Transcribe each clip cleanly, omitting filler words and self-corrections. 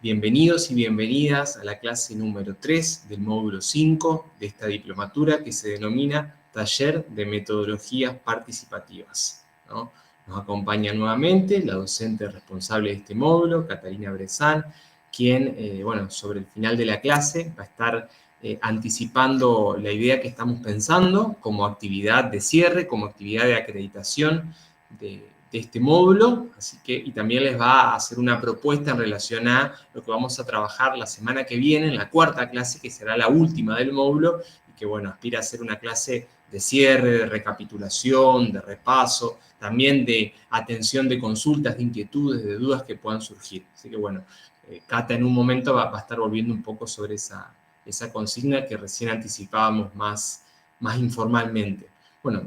Bienvenidos y bienvenidas a la clase número 3 del módulo 5 de esta diplomatura que se denomina Taller de Metodologías Participativas, ¿no? Nos acompaña nuevamente la docente responsable de este módulo, Catalina Brezán, quien, sobre el final de la clase va a estar anticipando la idea que estamos pensando como actividad de cierre, como actividad de acreditación de este módulo, y también les va a hacer una propuesta en relación a lo que vamos a trabajar la semana que viene, en la cuarta clase, que será la última del módulo, y que, aspira a ser una clase de cierre, de recapitulación, de repaso, también de atención de consultas, de inquietudes, de dudas que puedan surgir. Así que, Cata en un momento va a estar volviendo un poco sobre esa consigna que recién anticipábamos más informalmente.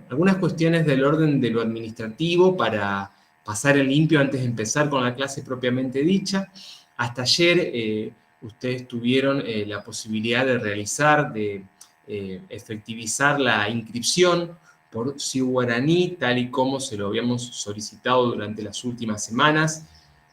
Algunas cuestiones del orden de lo administrativo para pasar en limpio antes de empezar con la clase propiamente dicha. Hasta ayer ustedes tuvieron la posibilidad de realizar, de efectivizar la inscripción por CIU Guaraní, tal y como se lo habíamos solicitado durante las últimas semanas.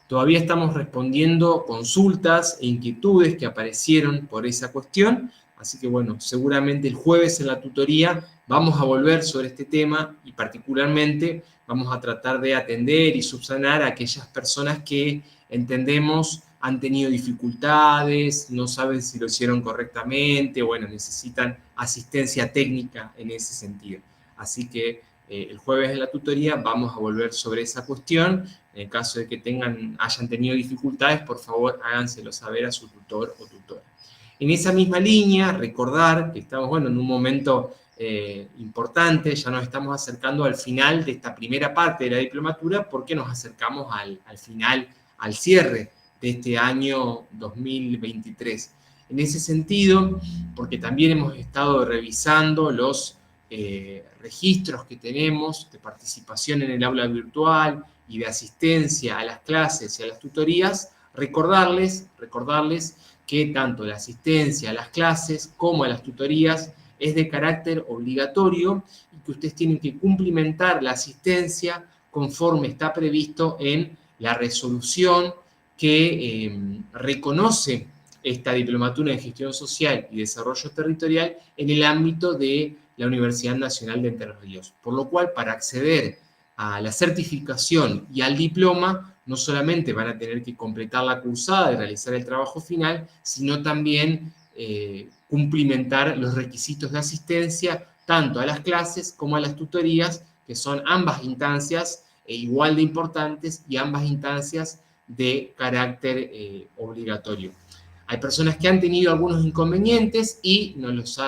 Todavía estamos respondiendo consultas e inquietudes que aparecieron por esa cuestión, así que seguramente el jueves en la tutoría vamos a volver sobre este tema y particularmente vamos a tratar de atender y subsanar a aquellas personas que entendemos han tenido dificultades, no saben si lo hicieron correctamente, necesitan asistencia técnica en ese sentido. Así que el jueves en la tutoría vamos a volver sobre esa cuestión. En el caso de que hayan tenido dificultades, por favor háganselo saber a su tutor o tutora. En esa misma línea, recordar que estamos en un momento importante, ya nos estamos acercando al final de esta primera parte de la diplomatura porque nos acercamos al final, al cierre de este año 2023. En ese sentido, porque también hemos estado revisando los registros que tenemos de participación en el aula virtual y de asistencia a las clases y a las tutorías, recordarles que tanto la asistencia a las clases como a las tutorías es de carácter obligatorio y que ustedes tienen que cumplimentar la asistencia conforme está previsto en la resolución que reconoce esta diplomatura en gestión social y desarrollo territorial en el ámbito de la Universidad Nacional de Entre Ríos. Por lo cual, para acceder a la certificación y al diploma, no solamente van a tener que completar la cursada y realizar el trabajo final, sino también cumplimentar los requisitos de asistencia tanto a las clases como a las tutorías, que son ambas instancias igual de importantes y ambas instancias de carácter obligatorio. Hay personas que han tenido algunos inconvenientes y nos los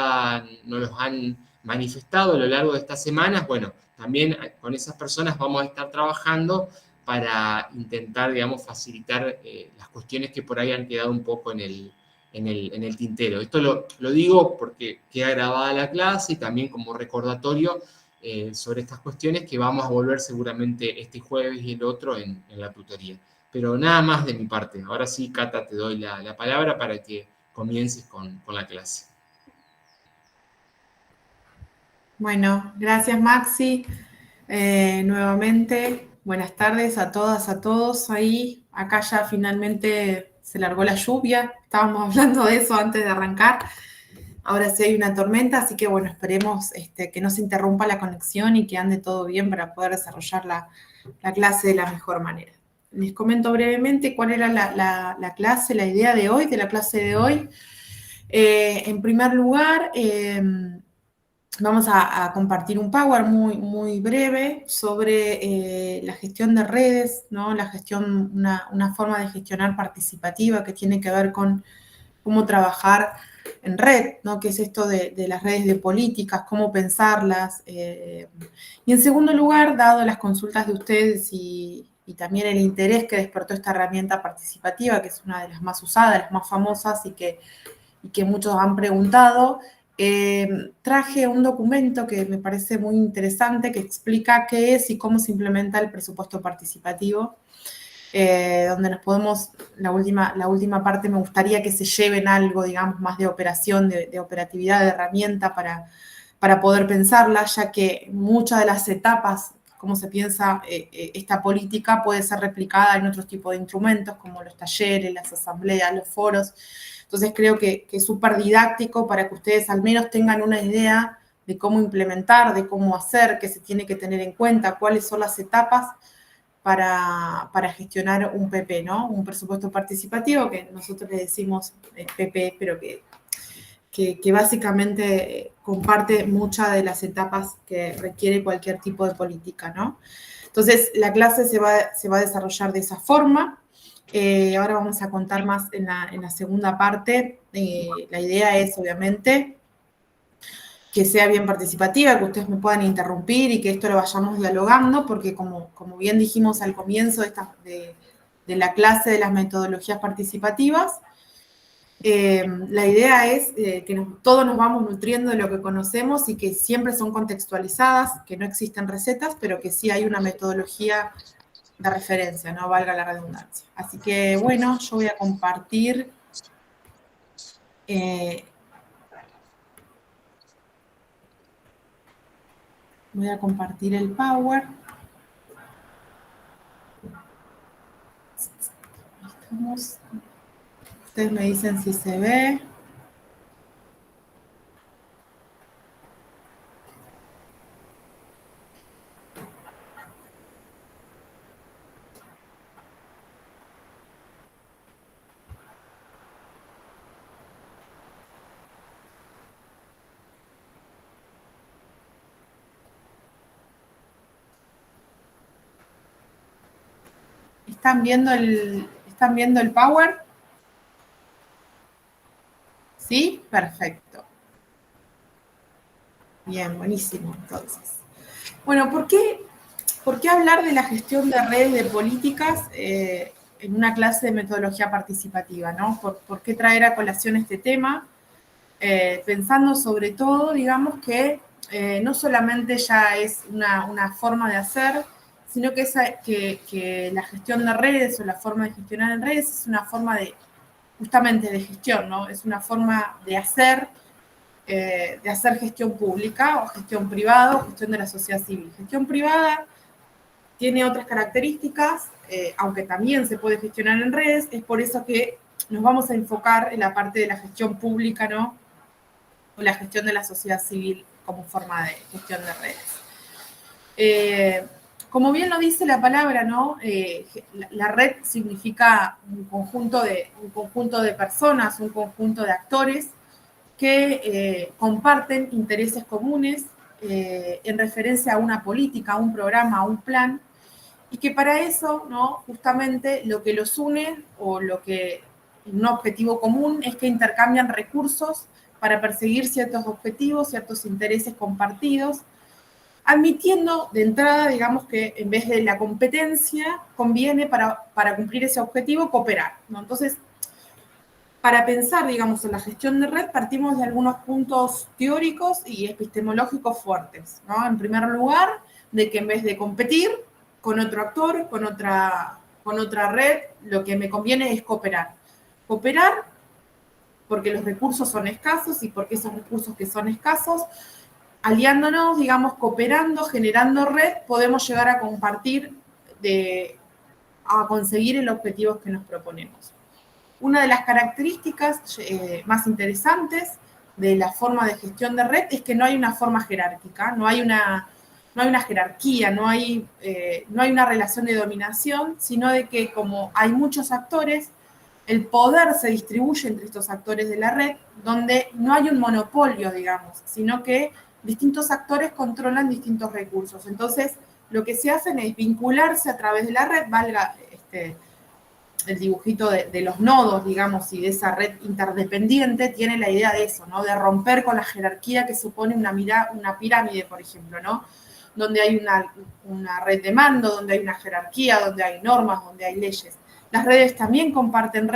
han manifestado a lo largo de estas semanas. También con esas personas vamos a estar trabajando para intentar, facilitar las cuestiones que por ahí han quedado un poco en el tintero. Esto lo digo porque queda grabada la clase y también como recordatorio sobre estas cuestiones que vamos a volver seguramente este jueves y el otro en la tutoría. Pero nada más de mi parte. Ahora sí, Cata, te doy la palabra para que comiences con la clase. Bueno, gracias Maxi. Nuevamente, buenas tardes a todas, a todos ahí. Acá ya finalmente se largó la lluvia. Estábamos hablando de eso antes de arrancar. Ahora sí hay una tormenta, así que esperemos que no se interrumpa la conexión y que ande todo bien para poder desarrollar la clase de la mejor manera. Les comento brevemente cuál era la clase, la idea de hoy, de la clase de hoy. En primer lugar, vamos a compartir un Power muy breve sobre la gestión de redes, ¿no? La gestión, una forma de gestionar participativa que tiene que ver con cómo trabajar en red, ¿no? ¿Qué es esto de las redes de políticas? ¿Cómo pensarlas? Y en segundo lugar, dado las consultas de ustedes y también el interés que despertó esta herramienta participativa, que es una de las más usadas, las más famosas y que muchos han preguntado, traje un documento que me parece muy interesante que explica qué es y cómo se implementa el presupuesto participativo, donde nos podemos, la última parte me gustaría que se lleven algo, digamos, más de operación, de operatividad, de herramienta para poder pensarla, ya que muchas de las etapas cómo se piensa esta política puede ser replicada en otros tipos de instrumentos, como los talleres, las asambleas, los foros. Entonces creo que es súper didáctico para que ustedes al menos tengan una idea de cómo implementar, de cómo hacer, qué se tiene que tener en cuenta, cuáles son las etapas para gestionar un PP, ¿no? Un presupuesto participativo, que nosotros le decimos PP, pero que básicamente comparte muchas de las etapas que requiere cualquier tipo de política, ¿no? Entonces, la clase se va a desarrollar de esa forma. Ahora vamos a contar más en la segunda parte. La idea es, obviamente, que sea bien participativa, que ustedes me puedan interrumpir y que esto lo vayamos dialogando, porque como bien dijimos al comienzo de la clase de las metodologías participativas, la idea es que todos nos vamos nutriendo de lo que conocemos y que siempre son contextualizadas, que no existen recetas, pero que sí hay una metodología de referencia, no valga la redundancia. Así que, bueno, yo voy a compartir el Power. Estamos. Ustedes me dicen si se ve. ¿Están viendo el Power? ¿Sí? Perfecto. Bien, buenísimo, entonces. Bueno, ¿por qué hablar de la gestión de redes de políticas en una clase de metodología participativa, ¿no? ¿Por qué traer a colación este tema? Pensando sobre todo, digamos, que no solamente ya es una forma de hacer, sino que la gestión de redes o la forma de gestionar en redes es una forma justamente de gestión, ¿no? Es una forma de hacer gestión pública o gestión privada o gestión de la sociedad civil. Gestión privada tiene otras características, aunque también se puede gestionar en redes, es por eso que nos vamos a enfocar en la parte de la gestión pública, ¿no? O la gestión de la sociedad civil como forma de gestión de redes. Como bien lo dice la palabra, ¿no? La red significa un conjunto de personas, un conjunto de actores que comparten intereses comunes en referencia a una política, a un programa, a un plan, y que para eso, ¿no? Justamente lo que los une o un objetivo común es que intercambian recursos para perseguir ciertos objetivos, ciertos intereses compartidos, admitiendo de entrada, digamos, que en vez de la competencia, conviene para cumplir ese objetivo cooperar, ¿no? Entonces, para pensar, digamos, en la gestión de red, partimos de algunos puntos teóricos y epistemológicos fuertes, ¿no? En primer lugar, de que en vez de competir con otro actor, con otra red, lo que me conviene es cooperar. Cooperar porque los recursos son escasos y porque esos recursos que son escasos, aliándonos, digamos, cooperando, generando red, podemos llegar a compartir, a conseguir el objetivo que nos proponemos. Una de las características más interesantes de la forma de gestión de red es que no hay una forma jerárquica, no hay una jerarquía, no hay una relación de dominación, sino de que como hay muchos actores, el poder se distribuye entre estos actores de la red, donde no hay un monopolio, digamos, sino que distintos actores controlan distintos recursos. Entonces, lo que se hacen es vincularse a través de la red, valga el dibujito de los nodos, digamos, y de esa red interdependiente, tiene la idea de eso, ¿no? De romper con la jerarquía que supone una pirámide, por ejemplo, ¿no? Donde hay una red de mando, donde hay una jerarquía, donde hay normas, donde hay leyes. Las redes también comparten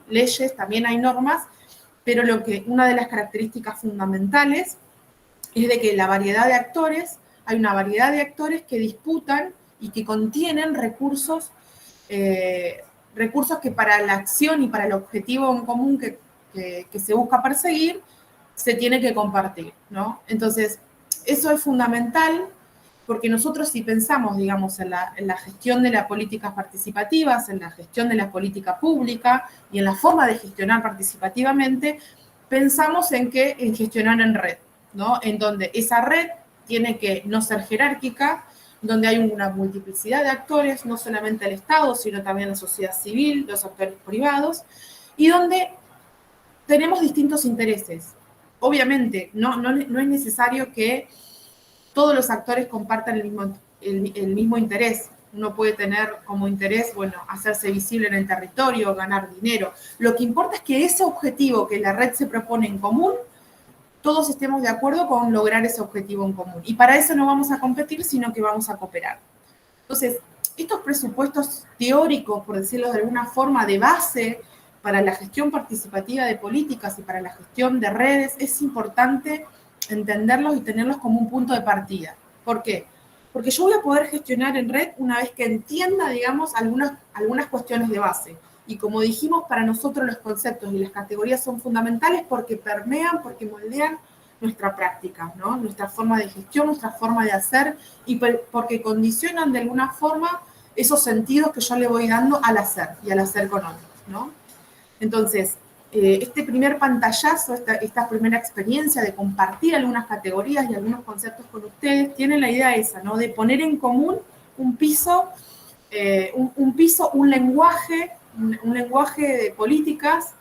leyes, también hay normas, pero una de las características fundamentales es de que hay una variedad de actores que disputan y que contienen recursos que para la acción y para el objetivo en común que se busca perseguir, se tiene que compartir, ¿no? Entonces, eso es fundamental porque nosotros si pensamos, digamos, en la gestión de las políticas participativas, en la gestión de la política pública y en la forma de gestionar participativamente, pensamos en gestionar en red, ¿no? En donde esa red tiene que no ser jerárquica, donde hay una multiplicidad de actores, no solamente el Estado, sino también la sociedad civil, los actores privados, y donde tenemos distintos intereses. Obviamente, no es necesario que todos los actores compartan el mismo interés. Uno puede tener como interés, bueno, hacerse visible en el territorio, ganar dinero. Lo que importa es que ese objetivo que la red se propone en común, todos estemos de acuerdo con lograr ese objetivo en común. Y para eso no vamos a competir, sino que vamos a cooperar. Entonces, estos presupuestos teóricos, por decirlo de alguna forma, de base para la gestión participativa de políticas y para la gestión de redes, es importante entenderlos y tenerlos como un punto de partida. ¿Por qué? Porque yo voy a poder gestionar en red una vez que entienda, digamos, algunas cuestiones de base. Y como dijimos, para nosotros los conceptos y las categorías son fundamentales porque permean, porque moldean nuestra práctica, ¿no? Nuestra forma de gestión, nuestra forma de hacer, y porque condicionan de alguna forma esos sentidos que yo le voy dando al hacer y al hacer con otros, ¿no? Entonces, este primer pantallazo, esta primera experiencia de compartir algunas categorías y algunos conceptos con ustedes, tiene la idea esa, ¿no? De poner en común un piso, un lenguaje de políticas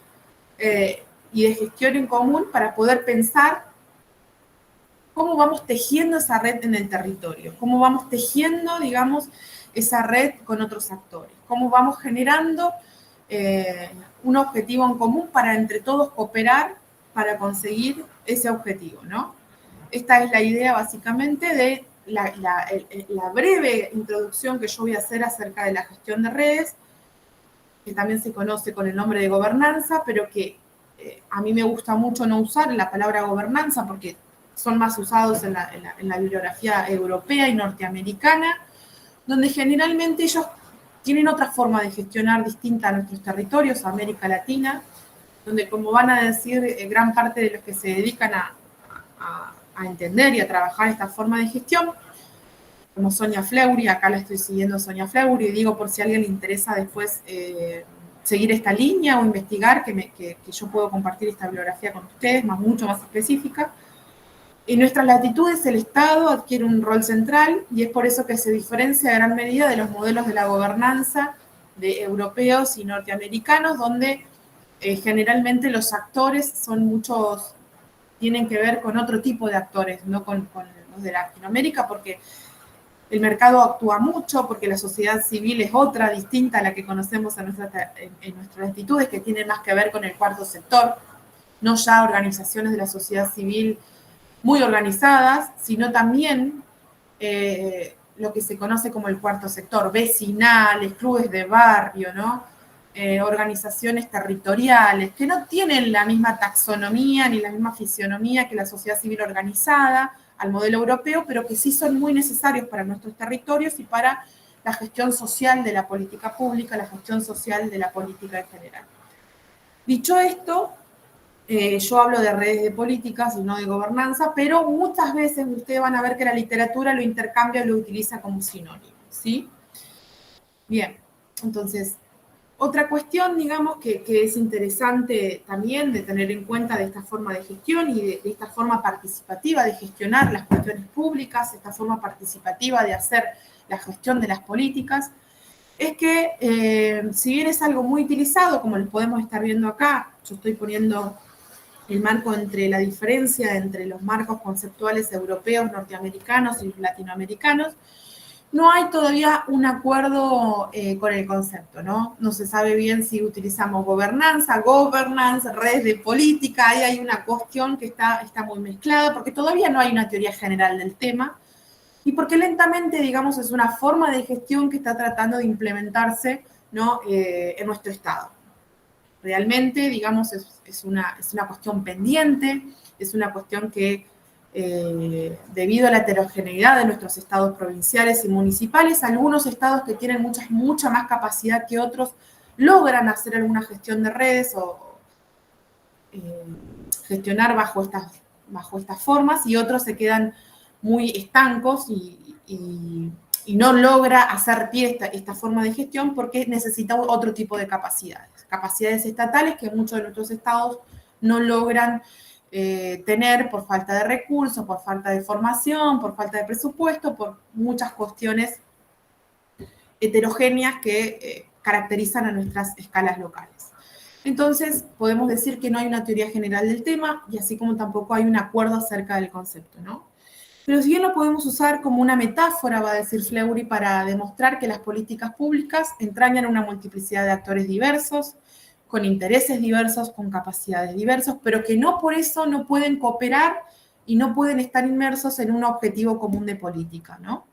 y de gestión en común para poder pensar cómo vamos tejiendo esa red en el territorio, cómo vamos tejiendo, digamos, esa red con otros actores, cómo vamos generando un objetivo en común para entre todos cooperar para conseguir ese objetivo, ¿no? Esta es la idea básicamente de la breve introducción que yo voy a hacer acerca de la gestión de redes, que también se conoce con el nombre de gobernanza, pero que a mí me gusta mucho no usar la palabra gobernanza porque son más usados en la bibliografía europea y norteamericana, donde generalmente ellos tienen otra forma de gestionar distinta a nuestros territorios, a América Latina, donde, como van a decir gran parte de los que se dedican a entender y a trabajar esta forma de gestión, como Sonia Fleury, acá la estoy siguiendo Sonia Fleury, y digo por si a alguien le interesa después seguir esta línea o investigar, que yo puedo compartir esta bibliografía con ustedes, mucho más específica. En nuestras latitudes el Estado adquiere un rol central y es por eso que se diferencia en gran medida de los modelos de la gobernanza de europeos y norteamericanos, donde generalmente los actores tienen que ver con otro tipo de actores, no con los de Latinoamérica, porque el mercado actúa mucho, porque la sociedad civil es otra, distinta a la que conocemos en nuestras latitudes, que tiene más que ver con el cuarto sector, no ya organizaciones de la sociedad civil muy organizadas, sino también lo que se conoce como el cuarto sector, vecinales, clubes de barrio, ¿no? Organizaciones territoriales, que no tienen la misma taxonomía ni la misma fisionomía que la sociedad civil organizada al modelo europeo, pero que sí son muy necesarios para nuestros territorios y para la gestión social de la política pública, la gestión social de la política en general. Dicho esto, yo hablo de redes de políticas y no de gobernanza, pero muchas veces ustedes van a ver que la literatura lo intercambia y lo utiliza como sinónimo, ¿sí? Bien, entonces, otra cuestión, digamos, que es interesante también de tener en cuenta de esta forma de gestión y de esta forma participativa de gestionar las cuestiones públicas, esta forma participativa de hacer la gestión de las políticas, es que si bien es algo muy utilizado, como lo podemos estar viendo acá, yo estoy poniendo el marco entre la diferencia entre los marcos conceptuales europeos, norteamericanos y latinoamericanos, no hay todavía un acuerdo con el concepto, ¿no? No se sabe bien si utilizamos governance, redes de política, ahí hay una cuestión que está muy mezclada, porque todavía no hay una teoría general del tema, y porque lentamente, digamos, es una forma de gestión que está tratando de implementarse, ¿no? En nuestro Estado. Realmente, digamos, es una cuestión pendiente, es una cuestión que, debido a la heterogeneidad de nuestros estados provinciales y municipales, algunos estados que tienen mucha más capacidad que otros logran hacer alguna gestión de redes o gestionar bajo estas formas, y otros se quedan muy estancos y y no logra hacer pie esta forma de gestión porque necesita otro tipo de capacidades estatales que muchos de nuestros estados no logran tener por falta de recursos, por falta de formación, por falta de presupuesto, por muchas cuestiones heterogéneas que caracterizan a nuestras escalas locales. Entonces, podemos decir que no hay una teoría general del tema y así como tampoco hay un acuerdo acerca del concepto, ¿no? Pero si bien lo podemos usar como una metáfora, va a decir Fleury, para demostrar que las políticas públicas entrañan una multiplicidad de actores diversos, con intereses diversos, con capacidades diversas, pero que no por eso no pueden cooperar y no pueden estar inmersos en un objetivo común de política, ¿no?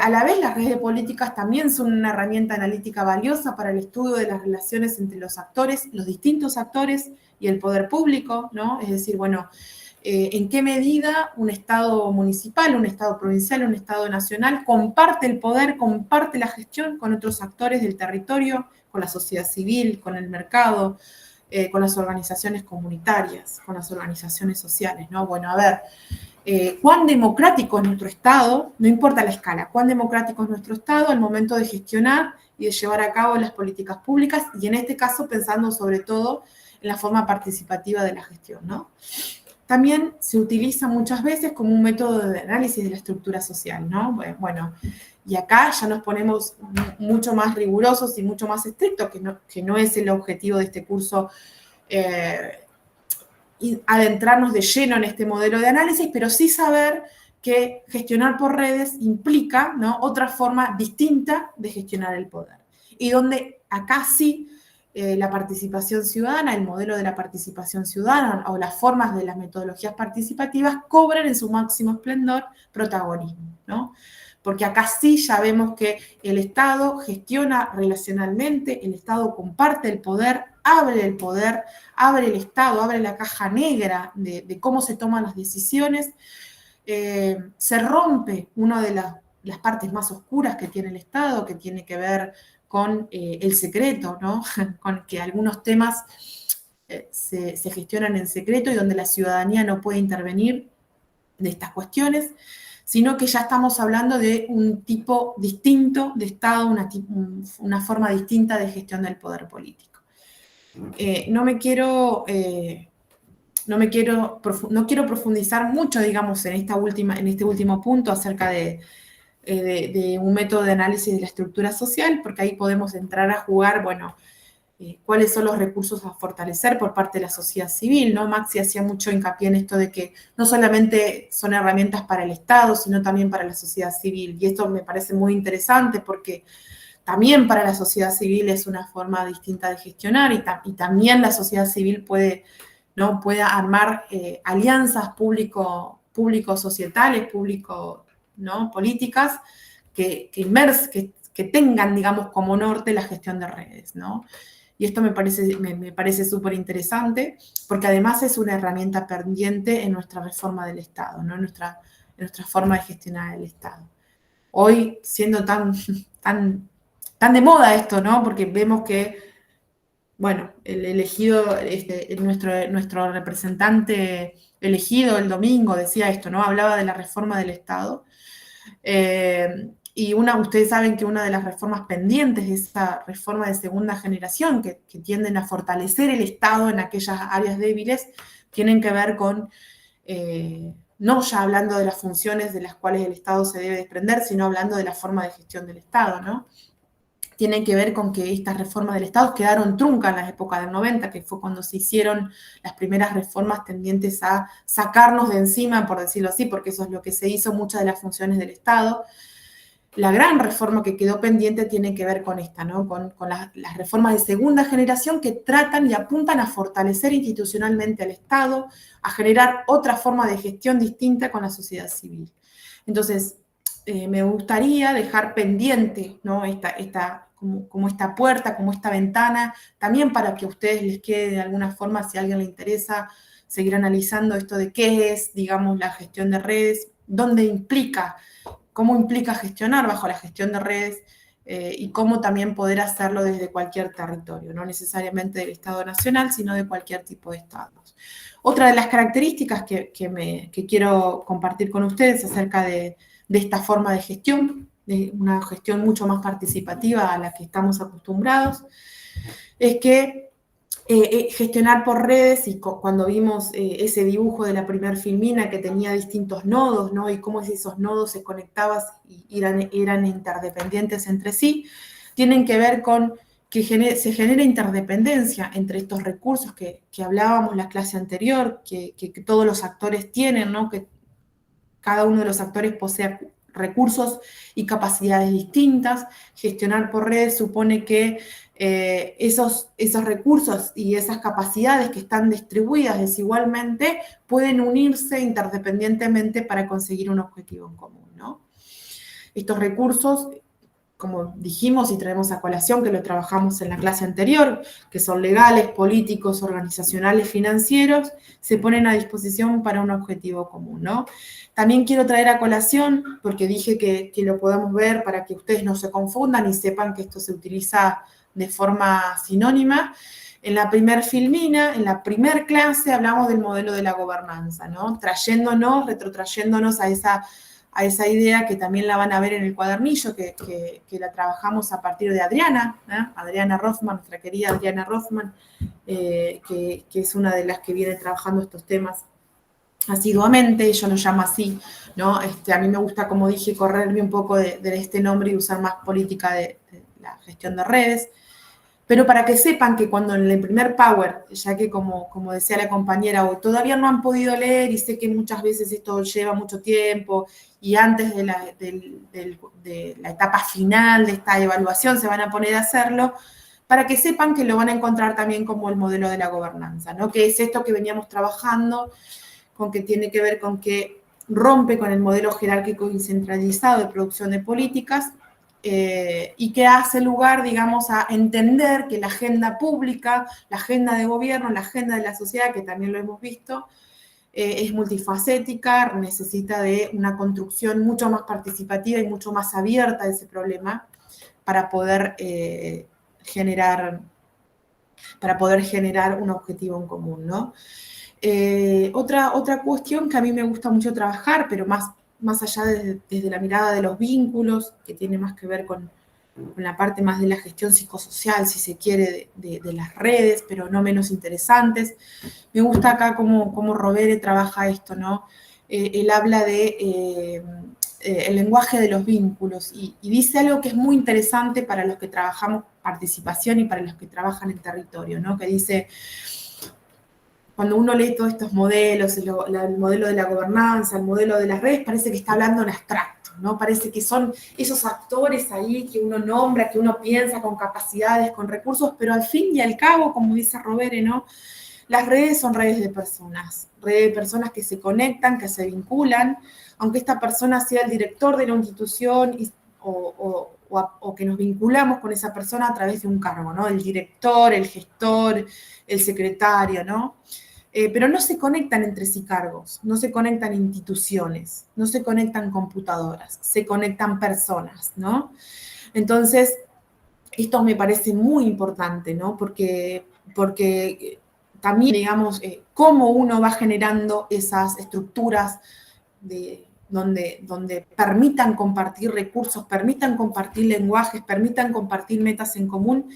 A la vez, las redes de políticas también son una herramienta analítica valiosa para el estudio de las relaciones entre los actores, los distintos actores y el poder público, ¿no? Es decir, bueno, en qué medida un Estado municipal, un Estado provincial, un Estado nacional comparte el poder, comparte la gestión con otros actores del territorio, con la sociedad civil, con el mercado, con las organizaciones comunitarias, con las organizaciones sociales, ¿no? Bueno, a ver, cuán democrático es nuestro Estado, no importa la escala, cuán democrático es nuestro Estado al momento de gestionar y de llevar a cabo las políticas públicas, y en este caso pensando sobre todo en la forma participativa de la gestión, ¿no? También se utiliza muchas veces como un método de análisis de la estructura social, ¿no? Bueno, y acá ya nos ponemos mucho más rigurosos y mucho más estrictos, que no es el objetivo de este curso, y adentrarnos de lleno en este modelo de análisis, pero sí saber que gestionar por redes implica, ¿no?, otra forma distinta de gestionar el poder. Y donde acá sí la participación ciudadana, el modelo de la participación ciudadana o las formas de las metodologías participativas cobran en su máximo esplendor protagonismo, ¿no? Porque acá sí ya vemos que el Estado gestiona relacionalmente, el Estado comparte el poder, abre el Estado, abre la caja negra de cómo se toman las decisiones, se rompe una de las partes más oscuras que tiene el Estado, que tiene que ver con el secreto, ¿no? Con que algunos temas se gestionan en secreto y donde la ciudadanía no puede intervenir de estas cuestiones, sino que ya estamos hablando de un tipo distinto de Estado, una forma distinta de gestión del poder político. No quiero profundizar mucho, digamos, en este último punto acerca de un método de análisis de la estructura social, porque ahí podemos entrar a jugar, bueno, cuáles son los recursos a fortalecer por parte de la sociedad civil, ¿no? Maxi hacía mucho hincapié en esto de que no solamente son herramientas para el Estado, sino también para la sociedad civil, y esto me parece muy interesante porque también para la sociedad civil es una forma distinta de gestionar y también la sociedad civil puede armar alianzas público-societales, ¿no?, políticas que tengan, digamos, como norte la gestión de redes, ¿no? Y esto me parece súper interesante, porque además es una herramienta pendiente en nuestra reforma del Estado, ¿no? En nuestra forma de gestionar el Estado. Hoy, siendo tan de moda esto, ¿no? Porque vemos que, bueno, el elegido, nuestro representante elegido el domingo decía esto, ¿no? Hablaba de la reforma del Estado. Y ustedes saben que una de las reformas pendientes es esa reforma de segunda generación que tienden a fortalecer el Estado en aquellas áreas débiles, tienen que ver con, no ya hablando de las funciones de las cuales el Estado se debe desprender, sino hablando de la forma de gestión del Estado, ¿no? Tienen que ver con que estas reformas del Estado quedaron truncas en la época del 90, que fue cuando se hicieron las primeras reformas tendientes a sacarnos de encima, por decirlo así, porque eso es lo que se hizo, muchas de las funciones del Estado. La gran reforma que quedó pendiente tiene que ver con esta, ¿no? Con las reformas de segunda generación que tratan y apuntan a fortalecer institucionalmente al Estado, a generar otra forma de gestión distinta con la sociedad civil. Entonces, me gustaría dejar pendiente, ¿no?, como esta puerta, como esta ventana, también para que a ustedes les quede de alguna forma, si a alguien le interesa, seguir analizando esto de qué es, digamos, la gestión de redes, cómo implica gestionar bajo la gestión de redes y cómo también poder hacerlo desde cualquier territorio, no necesariamente del Estado Nacional, sino de cualquier tipo de estados. Otra de las características que quiero compartir con ustedes acerca de de esta forma de gestión, de una gestión mucho más participativa a la que estamos acostumbrados, es que gestionar por redes, y cuando vimos ese dibujo de la primer filmina que tenía distintos nodos, ¿no? Y cómo esos nodos se conectaban y eran interdependientes entre sí, tienen que ver con que se genera interdependencia entre estos recursos que hablábamos la clase anterior, que todos los actores tienen, ¿no? Que cada uno de los actores posee recursos y capacidades distintas. Gestionar por redes supone que esos recursos y esas capacidades que están distribuidas desigualmente pueden unirse interdependientemente para conseguir un objetivo en común, ¿no? Estos recursos, como dijimos y traemos a colación, que lo trabajamos en la clase anterior, que son legales, políticos, organizacionales, financieros, se ponen a disposición para un objetivo común, ¿no? También quiero traer a colación, porque dije que lo podamos ver para que ustedes no se confundan y sepan que esto se utiliza de forma sinónima. En la primer filmina, en la primer clase, hablamos del modelo de la gobernanza, ¿no? Retrotrayéndonos a esa idea que también la van a ver en el cuadernillo, que la trabajamos a partir de Adriana, ¿no? Adriana Rothman, nuestra querida Adriana Rothman, que es una de las que viene trabajando estos temas asiduamente, ella lo llama así, ¿no? A mí me gusta, como dije, correrme un poco de este nombre y usar más política de la gestión de redes. Pero para que sepan que cuando en el primer Power, ya que como decía la compañera hoy, todavía no han podido leer y sé que muchas veces esto lleva mucho tiempo y antes de la etapa final de esta evaluación se van a poner a hacerlo, para que sepan que lo van a encontrar también como el modelo de la gobernanza, ¿no? Que es esto que veníamos trabajando, con que tiene que ver con que rompe con el modelo jerárquico y centralizado de producción de políticas, y que hace lugar, digamos, a entender que la agenda pública, la agenda de gobierno, la agenda de la sociedad, que también lo hemos visto, es multifacética, necesita de una construcción mucho más participativa y mucho más abierta de ese problema para poder generar un objetivo en común, ¿no? Otra cuestión que a mí me gusta mucho trabajar, pero más allá desde la mirada de los vínculos, que tiene más que ver con la parte más de la gestión psicosocial, si se quiere, de las redes, pero no menos interesantes. Me gusta acá cómo Rovere trabaja esto, ¿no? Él habla de el lenguaje de los vínculos y dice algo que es muy interesante para los que trabajamos participación y para los que trabajan en territorio, ¿no? Que dice, cuando uno lee todos estos modelos, el modelo de la gobernanza, el modelo de las redes, parece que está hablando en abstracto, ¿no? Parece que son esos actores ahí que uno nombra, que uno piensa con capacidades, con recursos, pero al fin y al cabo, como dice Rovere, ¿no? Las redes son redes de personas que se conectan, que se vinculan, aunque esta persona sea el director de la institución o que nos vinculamos con esa persona a través de un cargo, ¿no? El director, el gestor, el secretario, ¿no? Pero no se conectan entre sí cargos, no se conectan instituciones, no se conectan computadoras, se conectan personas, ¿no? Entonces, esto me parece muy importante, ¿no? Porque también, digamos, cómo uno va generando esas estructuras donde permitan compartir recursos, permitan compartir lenguajes, permitan compartir metas en común,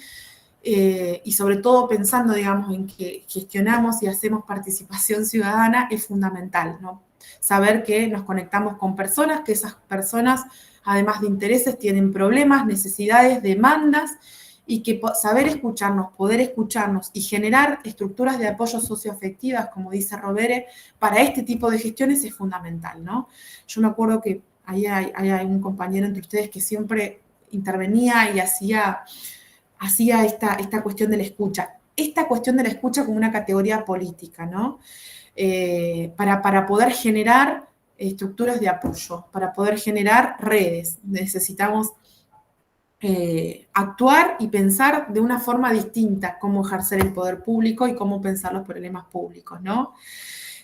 y sobre todo pensando, digamos, en que gestionamos y hacemos participación ciudadana es fundamental, ¿no? Saber que nos conectamos con personas, que esas personas, además de intereses, tienen problemas, necesidades, demandas, y que saber escucharnos, poder escucharnos y generar estructuras de apoyo socioafectivas, como dice Rovere, para este tipo de gestiones es fundamental, ¿no? Yo me acuerdo que hay un compañero entre ustedes que siempre intervenía y hacía esta cuestión de la escucha. Esta cuestión de la escucha como una categoría política, ¿no? Para poder generar estructuras de apoyo, para poder generar redes. Necesitamos actuar y pensar de una forma distinta cómo ejercer el poder público y cómo pensar los problemas públicos, ¿no?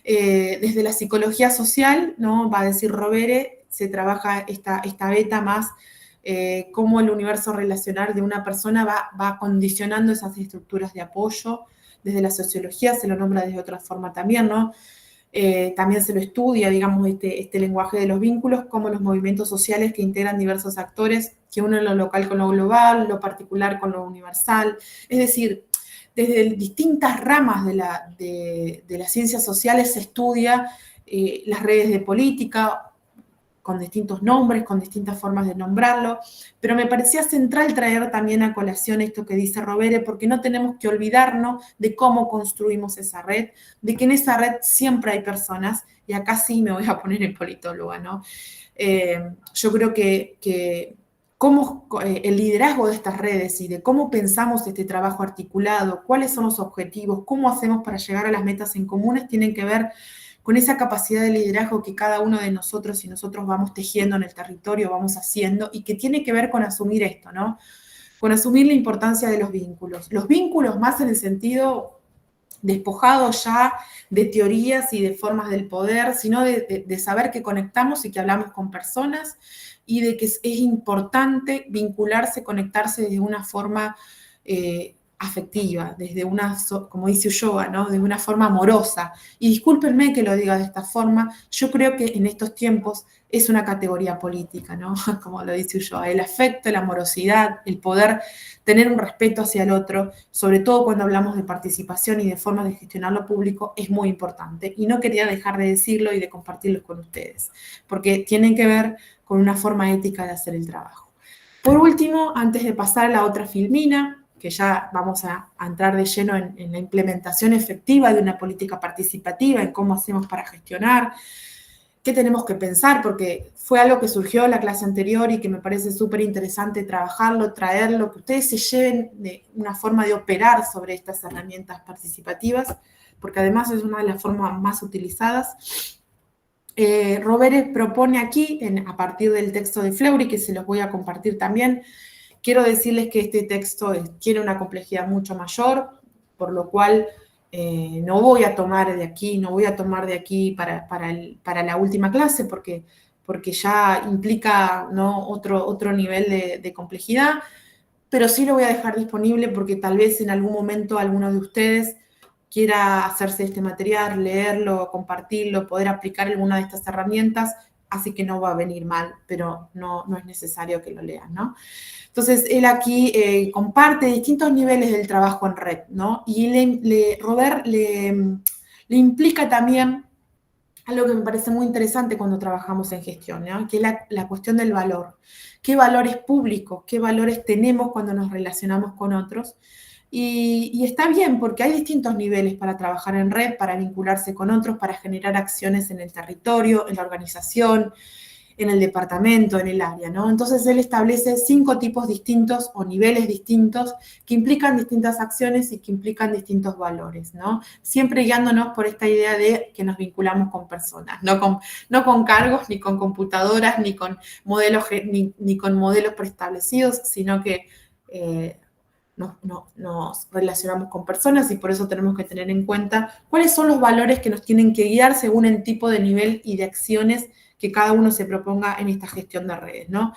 Desde la psicología social, ¿no? Va a decir Rovere, se trabaja esta beta más cómo el universo relacional de una persona va condicionando esas estructuras de apoyo. Desde la sociología se lo nombra de otra forma también, ¿no? también se lo estudia, digamos, este lenguaje de los vínculos, como los movimientos sociales que integran diversos actores, que unen lo local con lo global, lo particular con lo universal. Es decir, desde distintas ramas de las ciencias sociales se estudia las redes de política, con distintos nombres, con distintas formas de nombrarlo, pero me parecía central traer también a colación esto que dice Rovere, porque no tenemos que olvidarnos de cómo construimos esa red, de que en esa red siempre hay personas, y acá sí me voy a poner en politóloga, ¿no? Yo creo que cómo el liderazgo de estas redes y de cómo pensamos este trabajo articulado, cuáles son los objetivos, cómo hacemos para llegar a las metas en comunes, tienen que ver con esa capacidad de liderazgo que cada uno de nosotros y nosotros vamos tejiendo en el territorio, vamos haciendo, y que tiene que ver con asumir esto, ¿no? Con asumir la importancia de los vínculos. Los vínculos más en el sentido despojado ya de teorías y de formas del poder, sino de saber que conectamos y que hablamos con personas, y de que es importante vincularse, conectarse desde una forma afectiva, desde una, como dice Ulloa, ¿no? De una forma amorosa. Y discúlpenme que lo diga de esta forma, yo creo que en estos tiempos es una categoría política, ¿no? Como lo dice Ulloa, el afecto, la amorosidad, el poder tener un respeto hacia el otro, sobre todo cuando hablamos de participación y de formas de gestionar lo público, es muy importante. Y no quería dejar de decirlo y de compartirlo con ustedes, porque tienen que ver con una forma ética de hacer el trabajo. Por último, antes de pasar a la otra filmina, que ya vamos a entrar de lleno en la implementación efectiva de una política participativa, en cómo hacemos para gestionar, qué tenemos que pensar, porque fue algo que surgió en la clase anterior y que me parece súper interesante trabajarlo, traerlo, que ustedes se lleven de una forma de operar sobre estas herramientas participativas, porque además es una de las formas más utilizadas. Rovere propone aquí, a partir del texto de Fleury, que se los voy a compartir también. Quiero decirles que este texto tiene una complejidad mucho mayor, por lo cual no voy a tomar de aquí para la última clase, porque ya implica, ¿no? otro nivel de complejidad, pero sí lo voy a dejar disponible porque tal vez en algún momento alguno de ustedes quiera hacerse este material, leerlo, compartirlo, poder aplicar alguna de estas herramientas, así que no va a venir mal, pero no es necesario que lo lean, ¿no? Entonces, él aquí comparte distintos niveles del trabajo en red, ¿no? Y Robert le implica también algo que me parece muy interesante cuando trabajamos en gestión, ¿no? Que es la cuestión del valor. ¿Qué valores públicos, qué valores tenemos cuando nos relacionamos con otros? Y está bien, porque hay distintos niveles para trabajar en red, para vincularse con otros, para generar acciones en el territorio, en la organización, en el departamento, en el área, ¿no? Entonces él establece 5 tipos distintos o niveles distintos que implican distintas acciones y que implican distintos valores, ¿no? Siempre guiándonos por esta idea de que nos vinculamos con personas, no con cargos, ni con computadoras, ni con modelos, ni con modelos preestablecidos, sino que nos relacionamos con personas, y por eso tenemos que tener en cuenta cuáles son los valores que nos tienen que guiar según el tipo de nivel y de acciones que cada uno se proponga en esta gestión de redes, ¿no?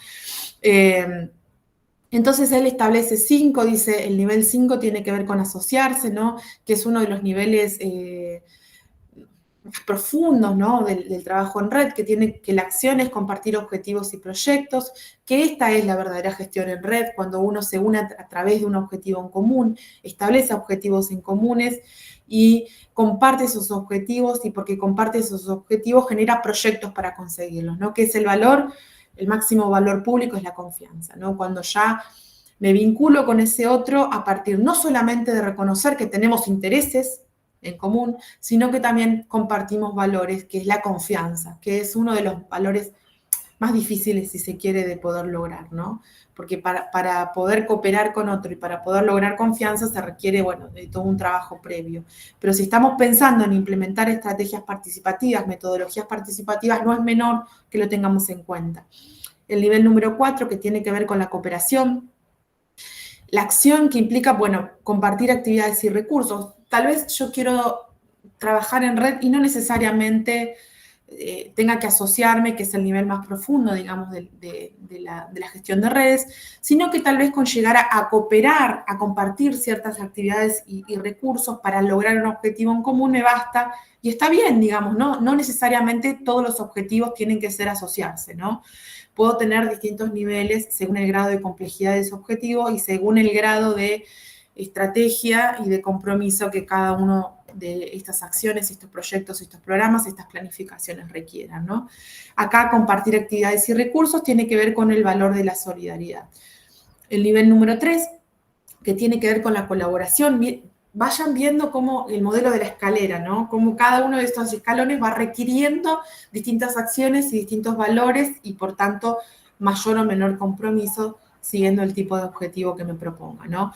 Entonces él establece 5, dice el nivel 5 tiene que ver con asociarse, ¿no? Que es uno de los niveles más profundos, ¿no? del trabajo en red, que la acción es compartir objetivos y proyectos, que esta es la verdadera gestión en red, cuando uno se une a través de un objetivo en común, establece objetivos en comunes y comparte esos objetivos, y porque comparte esos objetivos genera proyectos para conseguirlos, ¿no? Que es el valor, el máximo valor público es la confianza, ¿no? Cuando ya me vinculo con ese otro a partir no solamente de reconocer que tenemos intereses en común, sino que también compartimos valores, que es la confianza, que es uno de los valores más difíciles, si se quiere, de poder lograr, ¿no? Porque para poder cooperar con otro y para poder lograr confianza se requiere, bueno, de todo un trabajo previo. Pero si estamos pensando en implementar estrategias participativas, metodologías participativas, no es menor que lo tengamos en cuenta. El nivel número 4, que tiene que ver con la cooperación, la acción que implica, bueno, compartir actividades y recursos. Tal vez yo quiero trabajar en red y no necesariamente tenga que asociarme, que es el nivel más profundo, digamos, de la gestión de redes, sino que tal vez con llegar a cooperar, a compartir ciertas actividades y recursos para lograr un objetivo en común me basta, y está bien, digamos, no necesariamente todos los objetivos tienen que ser asociarse, ¿no? Puedo tener distintos niveles según el grado de complejidad de ese objetivo y según el grado de estrategia y de compromiso que cada uno de estas acciones, estos proyectos, estos programas, estas planificaciones requieran, ¿no? Acá compartir actividades y recursos tiene que ver con el valor de la solidaridad. El nivel número 3, que tiene que ver con la colaboración, vayan viendo cómo el modelo de la escalera, ¿no? Cómo cada uno de estos escalones va requiriendo distintas acciones y distintos valores y, por tanto, mayor o menor compromiso siguiendo el tipo de objetivo que me proponga, ¿no?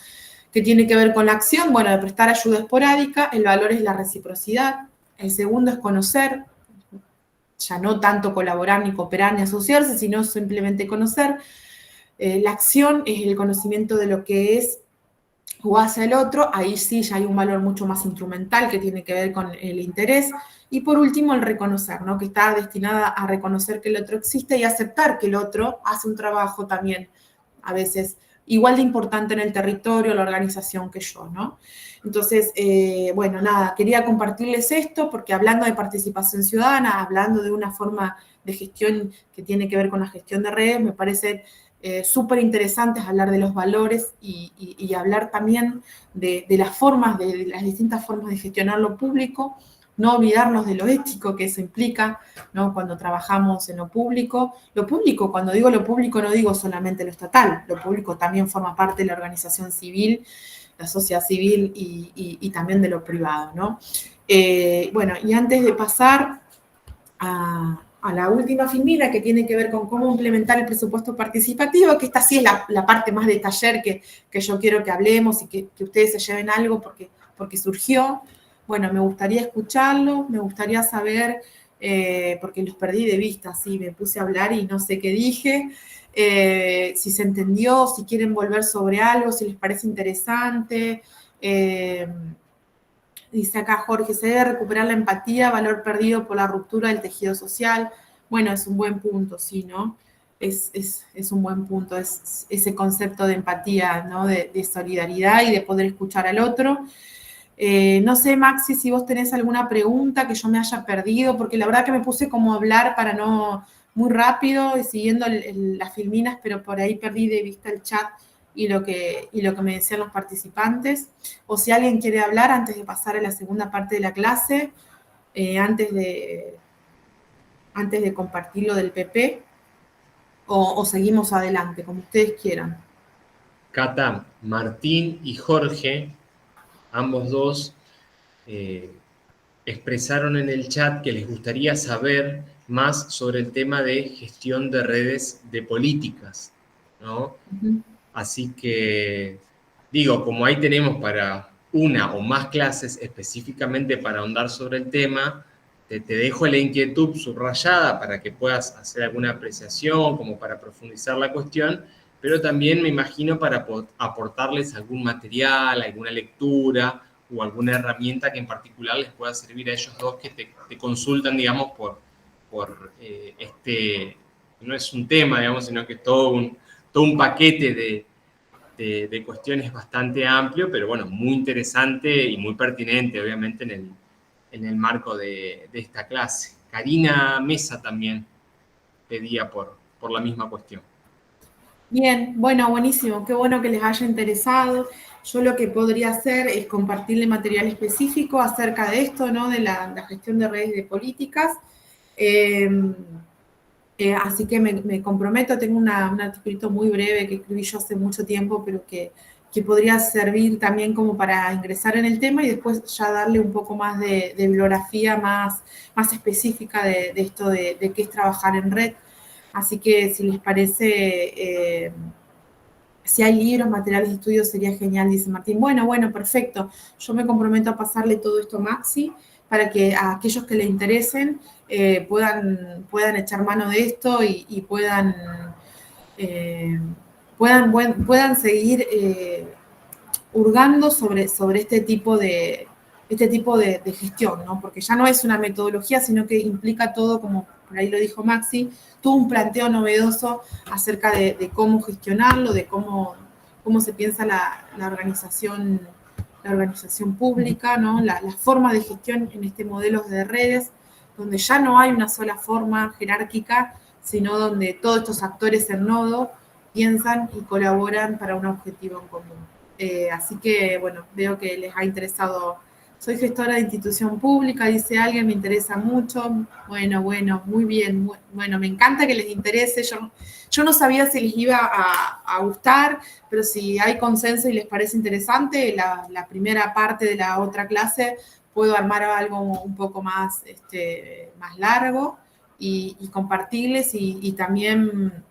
¿Qué tiene que ver con la acción? Bueno, de prestar ayuda esporádica, el valor es la reciprocidad. El segundo es conocer, ya no tanto colaborar, ni cooperar, ni asociarse, sino simplemente conocer. La acción es el conocimiento de lo que es o hace el otro, ahí sí ya hay un valor mucho más instrumental que tiene que ver con el interés. Y por último, el reconocer, ¿no? Que está destinada a reconocer que el otro existe y aceptar que el otro hace un trabajo también, a veces, igual de importante en el territorio, la organización que yo, ¿no? Entonces, bueno, nada, quería compartirles esto porque hablando de participación ciudadana, hablando de una forma de gestión que tiene que ver con la gestión de redes, me parece súper interesantes hablar de los valores y hablar también de las formas, de las distintas formas de gestionar lo público, no olvidarnos de lo ético que eso implica, ¿no? Cuando trabajamos en lo público, cuando digo lo público no digo solamente lo estatal, lo público también forma parte de la organización civil, la sociedad civil y también de lo privado, ¿no? Bueno, y antes de pasar a la última filmina que tiene que ver con cómo implementar el presupuesto participativo, que esta sí es la parte más de taller que yo quiero que hablemos y que ustedes se lleven algo porque surgió. Bueno, me gustaría escucharlo, me gustaría saber, porque los perdí de vista, sí, me puse a hablar y no sé qué dije, si se entendió, si quieren volver sobre algo, si les parece interesante. Dice acá Jorge, se debe recuperar la empatía, valor perdido por la ruptura del tejido social. Bueno, es un buen punto, sí, ¿no? Es un buen punto, es ese concepto de empatía, ¿no? De solidaridad y de poder escuchar al otro. No sé, Maxi, si vos tenés alguna pregunta que yo me haya perdido, porque la verdad que me puse como a hablar para no muy rápido y siguiendo las filminas, pero por ahí perdí de vista el chat y lo que me decían los participantes. O si alguien quiere hablar antes de pasar a la segunda parte de la clase, antes de compartir lo del PP, o seguimos adelante, como ustedes quieran. Cata, Martín y Jorge, ambos dos, expresaron en el chat que les gustaría saber más sobre el tema de gestión de redes de políticas, ¿no? Uh-huh. Así que, digo, como ahí tenemos para una o más clases específicamente para ahondar sobre el tema, te dejo la inquietud subrayada para que puedas hacer alguna apreciación, como para profundizar la cuestión, pero también me imagino para aportarles algún material, alguna lectura o alguna herramienta que en particular les pueda servir a ellos dos que te consultan, digamos, por no es un tema, digamos, sino que todo un paquete de cuestiones bastante amplio, pero bueno, muy interesante y muy pertinente, obviamente, en el marco de esta clase. Karina Mesa también pedía por la misma cuestión. Bien, bueno, buenísimo, qué bueno que les haya interesado. Yo lo que podría hacer es compartirle material específico acerca de esto, ¿no? De la gestión de redes de políticas. Así que me comprometo, tengo un articulito muy breve que escribí yo hace mucho tiempo, pero que podría servir también como para ingresar en el tema y después ya darle un poco más de bibliografía más específica de esto de qué es trabajar en red. Así que si les parece, si hay libros, materiales de estudio sería genial, dice Martín. Bueno, perfecto. Yo me comprometo a pasarle todo esto a Maxi para que a aquellos que le interesen puedan echar mano de esto y puedan seguir hurgando sobre este tipo de este tipo de gestión, ¿no? Porque ya no es una metodología, sino que implica todo, como por ahí lo dijo Maxi, todo un planteo novedoso acerca de cómo gestionarlo, de cómo se piensa la organización pública, ¿no? La forma de gestión en este modelo de redes, donde ya no hay una sola forma jerárquica, sino donde todos estos actores en nodo piensan y colaboran para un objetivo en común. Así que, bueno, veo que les ha interesado. Soy gestora de institución pública, dice alguien, me interesa mucho. Bueno, muy bien. Bueno, me encanta que les interese. Yo no sabía si les iba a gustar, pero si hay consenso y les parece interesante, la primera parte de la otra clase puedo armar algo un poco más, más largo y compartirles y también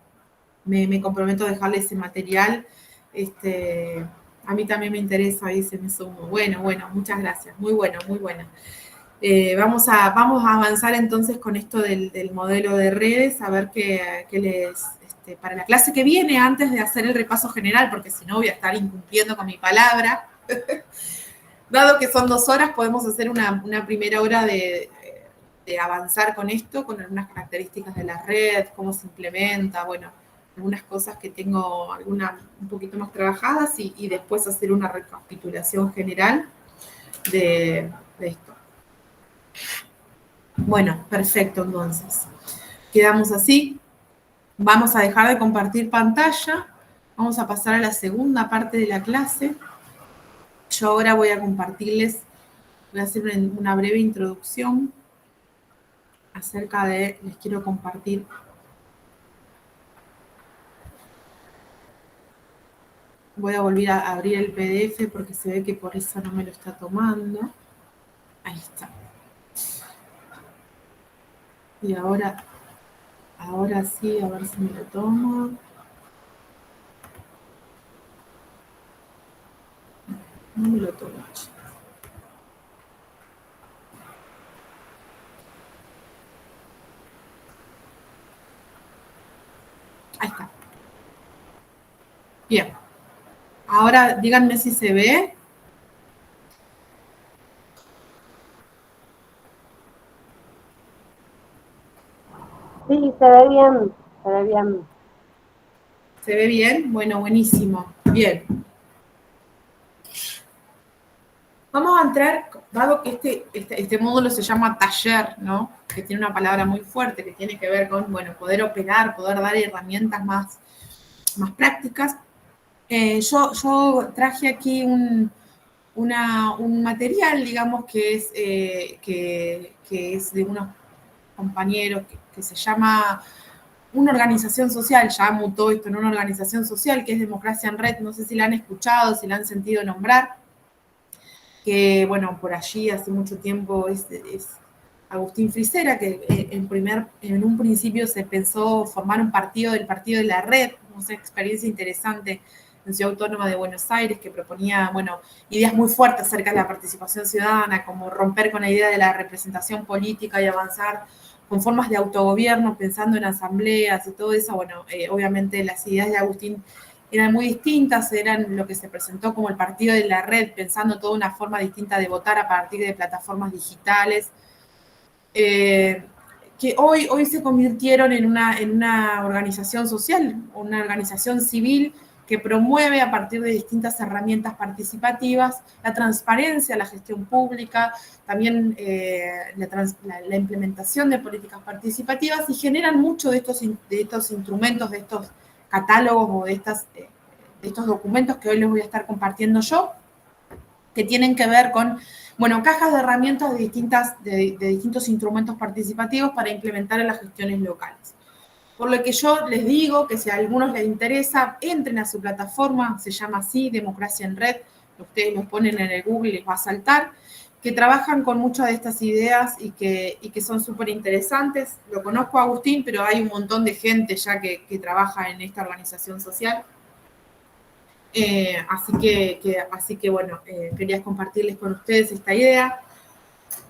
me comprometo a dejarles ese material. A mí también me interesa, dice, me sumo. Bueno, muchas gracias. Muy bueno. Vamos a avanzar entonces con esto del modelo de redes, a ver qué les, para la clase que viene, antes de hacer el repaso general, porque si no voy a estar incumpliendo con mi palabra. Dado que son 2 horas, podemos hacer una primera hora de avanzar con esto, con algunas características de la red, cómo se implementa, bueno, algunas cosas que tengo un poquito más trabajadas y después hacer una recapitulación general de esto. Bueno, perfecto, entonces. Quedamos así. Vamos a dejar de compartir pantalla. Vamos a pasar a la segunda parte de la clase. Yo ahora voy a compartirles, voy a hacer una breve introducción acerca de, les quiero compartir. Voy a volver a abrir el PDF porque se ve que por eso no me lo está tomando. Ahí está. Y ahora sí, a ver si me lo toma. No me lo toma. Ahí está. Bien. Ahora díganme si se ve. Sí, se ve bien, se ve bien. ¿Se ve bien? Bueno, buenísimo. Bien. Vamos a entrar, dado que este módulo se llama taller, ¿no? Que tiene una palabra muy fuerte, que tiene que ver con, bueno, poder operar, poder dar herramientas más prácticas. Yo traje aquí un material, digamos, que es de unos compañeros que se llama una organización social, ya mutó esto en una organización social, que es Democracia en Red, no sé si la han escuchado, si la han sentido nombrar, que, bueno, por allí hace mucho tiempo es Agustín Frisera, que en un principio se pensó formar un partido del Partido de la Red, una experiencia interesante en Ciudad Autónoma de Buenos Aires, que proponía, bueno, ideas muy fuertes acerca de la participación ciudadana, como romper con la idea de la representación política y avanzar con formas de autogobierno, pensando en asambleas y todo eso. Bueno, obviamente las ideas de Agustín eran muy distintas, eran lo que se presentó como el Partido de la Red, pensando toda una forma distinta de votar a partir de plataformas digitales, que hoy se convirtieron en una organización social, una organización civil que promueve a partir de distintas herramientas participativas la transparencia, la gestión pública, también la implementación de políticas participativas, y generan mucho de estos instrumentos, de estos catálogos o de estos documentos que hoy les voy a estar compartiendo yo, que tienen que ver con, bueno, cajas de herramientas de distintos instrumentos participativos para implementar en las gestiones locales. Por lo que yo les digo que si a algunos les interesa, entren a su plataforma, se llama así, Democracia en Red, ustedes los ponen en el Google y les va a saltar, que trabajan con muchas de estas ideas y que son súper interesantes. Lo conozco a Agustín, pero hay un montón de gente ya que trabaja en esta organización social. Así que bueno, quería compartirles con ustedes esta idea,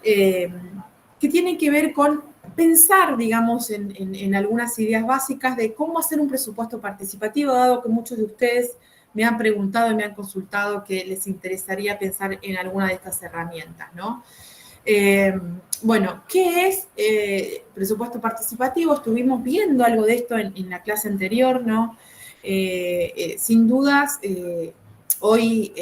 que tiene que ver con pensar, digamos, en algunas ideas básicas de cómo hacer un presupuesto participativo, dado que muchos de ustedes me han preguntado y me han consultado que les interesaría pensar en alguna de estas herramientas, ¿no? Bueno, ¿qué es presupuesto participativo? Estuvimos viendo algo de esto en la clase anterior, ¿no? Sin dudas, hoy,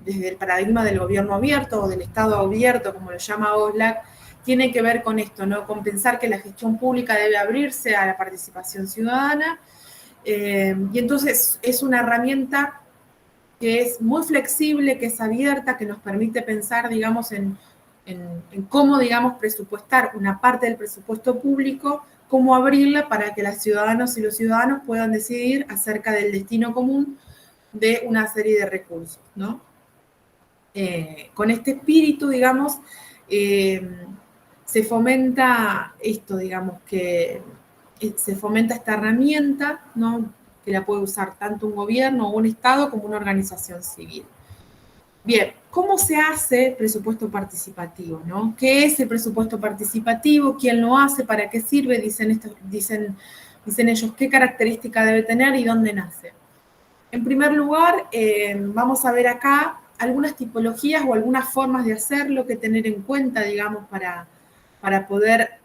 desde el paradigma del gobierno abierto o del Estado abierto, como lo llama Oslak, tiene que ver con esto, ¿no? Con pensar que la gestión pública debe abrirse a la participación ciudadana. Y entonces es una herramienta que es muy flexible, que es abierta, que nos permite pensar, digamos, en cómo, digamos, presupuestar una parte del presupuesto público, cómo abrirla para que las ciudadanas y los ciudadanos puedan decidir acerca del destino común de una serie de recursos, ¿no? Con este espíritu, digamos, se fomenta esto, digamos, que se fomenta esta herramienta, ¿no? Que la puede usar tanto un gobierno o un Estado como una organización civil. Bien, ¿cómo se hace presupuesto participativo, ¿no? ¿Qué es el presupuesto participativo? ¿Quién lo hace? ¿Para qué sirve? Dicen ellos qué característica debe tener y dónde nace. En primer lugar, vamos a ver acá algunas tipologías o algunas formas de hacerlo que tener en cuenta, digamos, para poder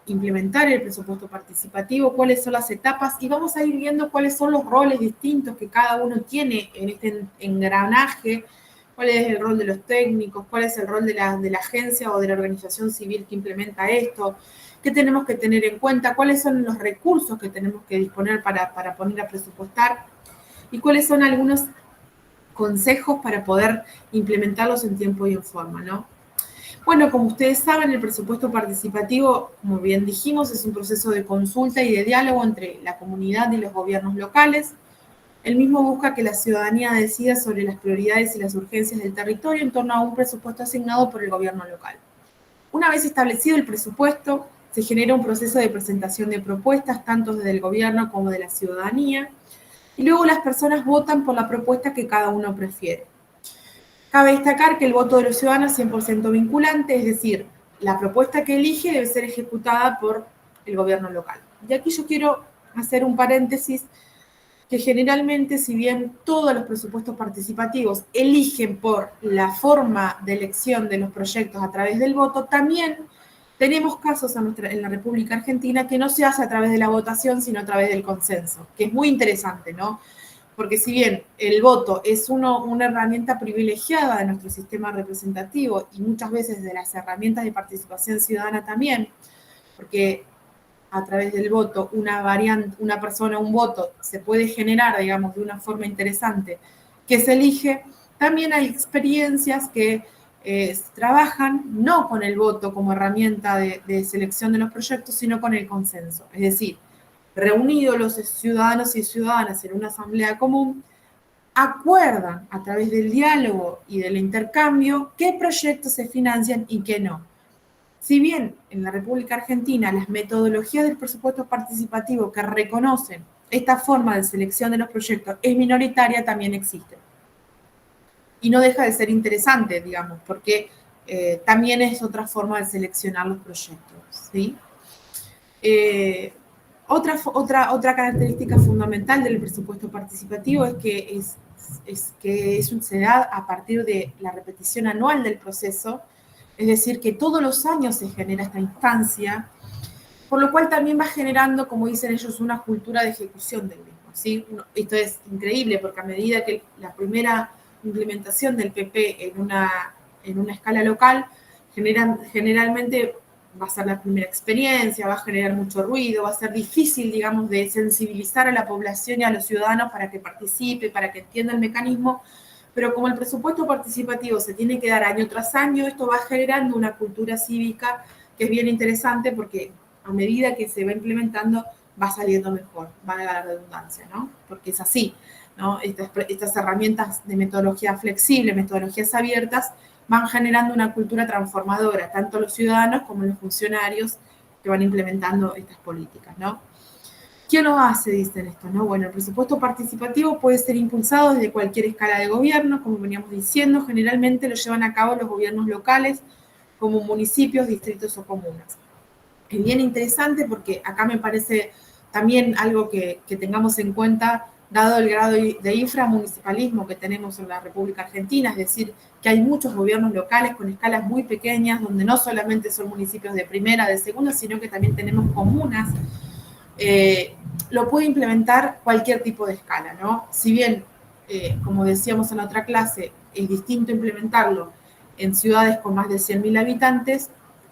implementar el presupuesto participativo, cuáles son las etapas, y vamos a ir viendo cuáles son los roles distintos que cada uno tiene en este engranaje, cuál es el rol de los técnicos, cuál es el rol de la agencia o de la organización civil que implementa esto, qué tenemos que tener en cuenta, cuáles son los recursos que tenemos que disponer para poner a presupuestar, y cuáles son algunos consejos para poder implementarlos en tiempo y en forma, ¿no? Bueno, como ustedes saben, el presupuesto participativo, como bien dijimos, es un proceso de consulta y de diálogo entre la comunidad y los gobiernos locales. El mismo busca que la ciudadanía decida sobre las prioridades y las urgencias del territorio en torno a un presupuesto asignado por el gobierno local. Una vez establecido el presupuesto, se genera un proceso de presentación de propuestas, tanto desde el gobierno como de la ciudadanía, y luego las personas votan por la propuesta que cada uno prefiere. Cabe destacar que el voto de los ciudadanos es 100% vinculante, es decir, la propuesta que elige debe ser ejecutada por el gobierno local. Y aquí yo quiero hacer un paréntesis que generalmente, si bien todos los presupuestos participativos eligen por la forma de elección de los proyectos a través del voto, también tenemos casos en la República Argentina que no se hace a través de la votación, sino a través del consenso, que es muy interesante, ¿no? Porque si bien el voto es una herramienta privilegiada de nuestro sistema representativo y muchas veces de las herramientas de participación ciudadana también, porque a través del voto una persona, un voto, se puede generar, digamos, de una forma interesante que se elige, también hay experiencias que trabajan no con el voto como herramienta de selección de los proyectos, sino con el consenso. Es decir, reunidos los ciudadanos y ciudadanas en una asamblea común, acuerdan a través del diálogo y del intercambio qué proyectos se financian y qué no. Si bien en la República Argentina las metodologías del presupuesto participativo que reconocen esta forma de selección de los proyectos es minoritaria, también existe. Y no deja de ser interesante, digamos, porque también es otra forma de seleccionar los proyectos, ¿sí? Otra característica fundamental del presupuesto participativo es que se da a partir de la repetición anual del proceso, es decir, que todos los años se genera esta instancia, por lo cual también va generando, como dicen ellos, una cultura de ejecución del mismo, ¿sí? Esto es increíble porque a medida que la primera implementación del PP en una escala local, generalmente va a ser la primera experiencia, va a generar mucho ruido, va a ser difícil, digamos, de sensibilizar a la población y a los ciudadanos para que participe, para que entienda el mecanismo, pero como el presupuesto participativo se tiene que dar año tras año, esto va generando una cultura cívica que es bien interesante porque a medida que se va implementando va saliendo mejor, valga la redundancia, ¿no? Porque es así, ¿no? Estas herramientas de metodología flexible, metodologías abiertas, van generando una cultura transformadora, tanto los ciudadanos como los funcionarios que van implementando estas políticas, ¿no? ¿Quién lo hace? Dicen esto, ¿no? Bueno, el presupuesto participativo puede ser impulsado desde cualquier escala de gobierno, como veníamos diciendo, generalmente lo llevan a cabo los gobiernos locales, como municipios, distritos o comunas. Es bien interesante porque acá me parece también algo que tengamos en cuenta dado el grado de inframunicipalismo que tenemos en la República Argentina, es decir, que hay muchos gobiernos locales con escalas muy pequeñas, donde no solamente son municipios de primera, de segunda, sino que también tenemos comunas, lo puede implementar cualquier tipo de escala, ¿no? Si bien, como decíamos en la otra clase, es distinto implementarlo en ciudades con más de 100.000 habitantes,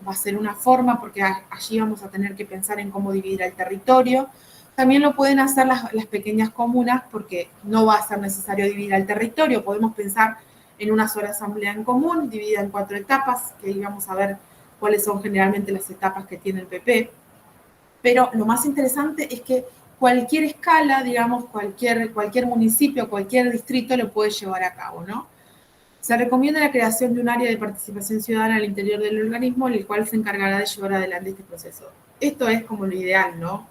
va a ser una forma, porque allí vamos a tener que pensar en cómo dividir el territorio. También lo pueden hacer las pequeñas comunas, porque no va a ser necesario dividir el territorio. Podemos pensar en una sola asamblea en común, dividida en 4 etapas, que ahí vamos a ver cuáles son generalmente las etapas que tiene el PP. Pero lo más interesante es que cualquier escala, digamos, cualquier municipio, cualquier distrito lo puede llevar a cabo, ¿no? Se recomienda la creación de un área de participación ciudadana al interior del organismo, el cual se encargará de llevar adelante este proceso. Esto es como lo ideal, ¿no?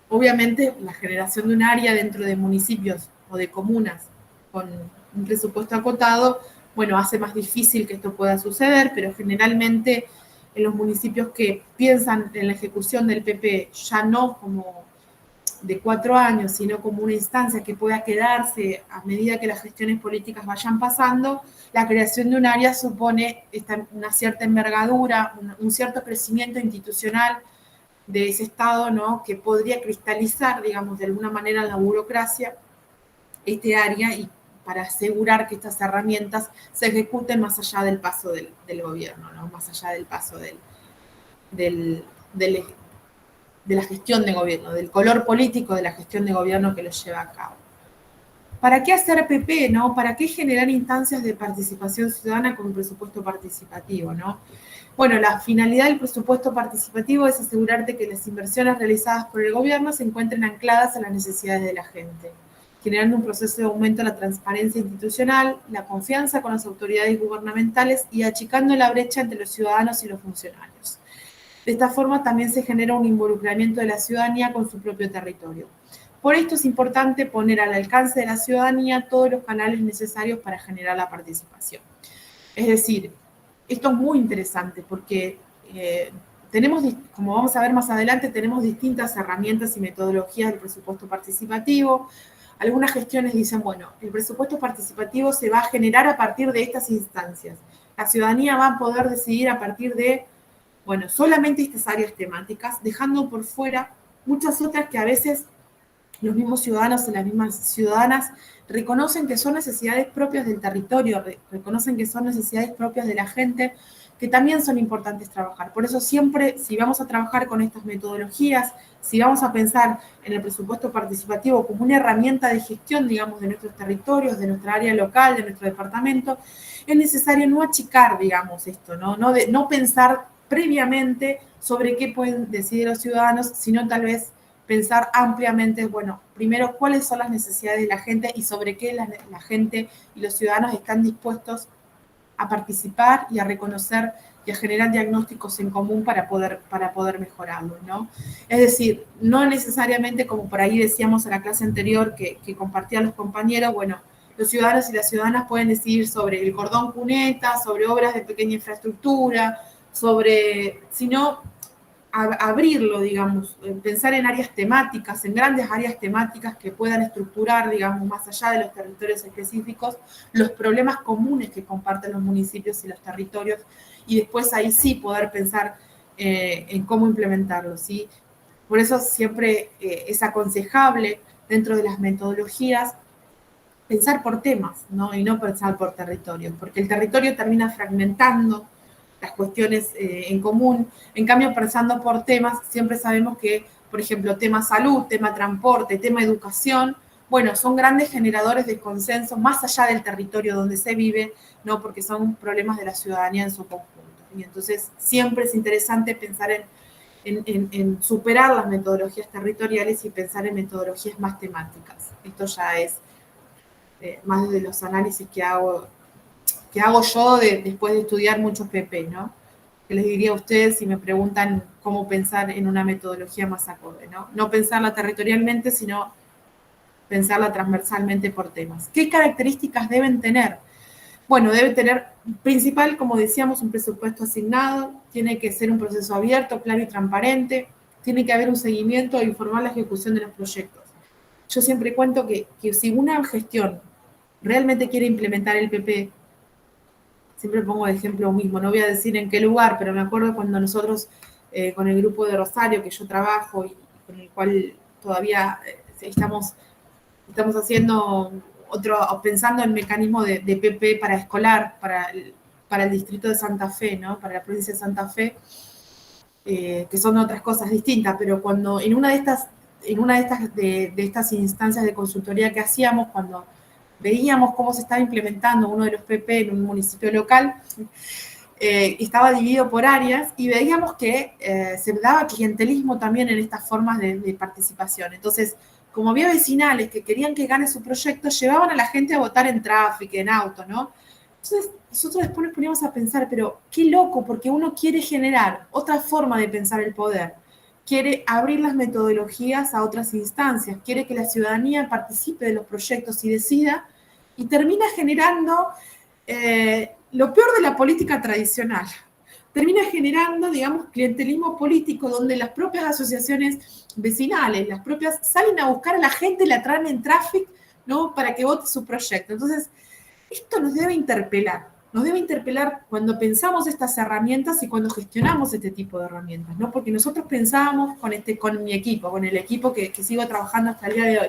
Obviamente, la generación de un área dentro de municipios o de comunas con un presupuesto acotado, bueno, hace más difícil que esto pueda suceder, pero generalmente en los municipios que piensan en la ejecución del PP ya no como de 4 años, sino como una instancia que pueda quedarse a medida que las gestiones políticas vayan pasando, la creación de un área supone una cierta envergadura, un cierto crecimiento institucional de ese Estado, ¿no? Que podría cristalizar, digamos, de alguna manera en la burocracia este área y para asegurar que estas herramientas se ejecuten más allá del paso del gobierno, ¿no? Más allá del paso de la gestión de gobierno, del color político de la gestión de gobierno que lo lleva a cabo. ¿Para qué hacer PP, no? ¿Para qué generar instancias de participación ciudadana con un presupuesto participativo, no? Bueno, la finalidad del presupuesto participativo es asegurarte que las inversiones realizadas por el gobierno se encuentren ancladas a las necesidades de la gente, generando un proceso de aumento de la transparencia institucional, la confianza con las autoridades gubernamentales y achicando la brecha entre los ciudadanos y los funcionarios. De esta forma también se genera un involucramiento de la ciudadanía con su propio territorio. Por esto es importante poner al alcance de la ciudadanía todos los canales necesarios para generar la participación. Es decir, esto es muy interesante porque tenemos, como vamos a ver más adelante, tenemos distintas herramientas y metodologías del presupuesto participativo. Algunas gestiones dicen, bueno, el presupuesto participativo se va a generar a partir de estas instancias. La ciudadanía va a poder decidir a partir de, bueno, solamente estas áreas temáticas, dejando por fuera muchas otras que a veces los mismos ciudadanos y las mismas ciudadanas reconocen que son necesidades propias del territorio, reconocen que son necesidades propias de la gente, que también son importantes trabajar. Por eso siempre, si vamos a trabajar con estas metodologías, si vamos a pensar en el presupuesto participativo como una herramienta de gestión, digamos, de nuestros territorios, de nuestra área local, de nuestro departamento, es necesario no achicar, digamos, esto, no pensar previamente sobre qué pueden decidir los ciudadanos, sino tal vez pensar ampliamente, bueno, primero cuáles son las necesidades de la gente y sobre qué la gente y los ciudadanos están dispuestos a participar y a reconocer y a generar diagnósticos en común para poder mejorarlo, ¿no? Es decir, no necesariamente como por ahí decíamos en la clase anterior que compartían los compañeros, bueno, los ciudadanos y las ciudadanas pueden decidir sobre el cordón cuneta, sobre obras de pequeña infraestructura, sino abrirlo, digamos, pensar en áreas temáticas, en grandes áreas temáticas que puedan estructurar, digamos, más allá de los territorios específicos, los problemas comunes que comparten los municipios y los territorios, y después ahí sí poder pensar en cómo implementarlo, ¿sí? Por eso siempre es aconsejable dentro de las metodologías pensar por temas, ¿no? Y no pensar por territorios, porque el territorio termina fragmentando las cuestiones en común. En cambio, pensando por temas, siempre sabemos que, por ejemplo, tema salud, tema transporte, tema educación, bueno, son grandes generadores de consenso más allá del territorio donde se vive, ¿no? Porque son problemas de la ciudadanía en su conjunto. Y entonces siempre es interesante pensar en superar las metodologías territoriales y pensar en metodologías más temáticas. Esto ya es más de los análisis que hago yo después de estudiar mucho PP, ¿no? Que les diría a ustedes si me preguntan cómo pensar en una metodología más acorde, ¿no? No pensarla territorialmente, sino pensarla transversalmente por temas. ¿Qué características deben tener? Bueno, debe tener, principal, como decíamos, un presupuesto asignado, tiene que ser un proceso abierto, claro y transparente, tiene que haber un seguimiento e informar la ejecución de los proyectos. yo siempre cuento que si una gestión realmente quiere implementar el PP, siempre pongo el ejemplo mismo, no voy a decir en qué lugar, pero me acuerdo cuando nosotros, con el grupo de Rosario, que yo trabajo y con el cual todavía estamos haciendo pensando en mecanismo de PP para escolar, para el distrito de Santa Fe, ¿no? Para la provincia de Santa Fe, que son otras cosas distintas, pero cuando en una de estas instancias de consultoría que hacíamos, cuando veíamos cómo se estaba implementando uno de los PP en un municipio local, estaba dividido por áreas y veíamos que se daba clientelismo también en estas formas de participación. Entonces, como había vecinales que querían que gane su proyecto, llevaban a la gente a votar en tráfico, en auto, ¿no? Entonces, nosotros después nos poníamos a pensar, pero qué loco, porque uno quiere generar otra forma de pensar el poder, quiere abrir las metodologías a otras instancias, quiere que la ciudadanía participe de los proyectos y decida, y termina generando lo peor de la política tradicional. Termina generando, digamos, clientelismo político donde las propias asociaciones vecinales, las propias, salen a buscar a la gente, la traen en tráfico, ¿no? Para que vote su proyecto. Entonces, esto nos debe interpelar cuando pensamos estas herramientas y cuando gestionamos este tipo de herramientas, ¿no? Porque nosotros pensábamos con mi equipo, con el equipo que sigo trabajando hasta el día de hoy,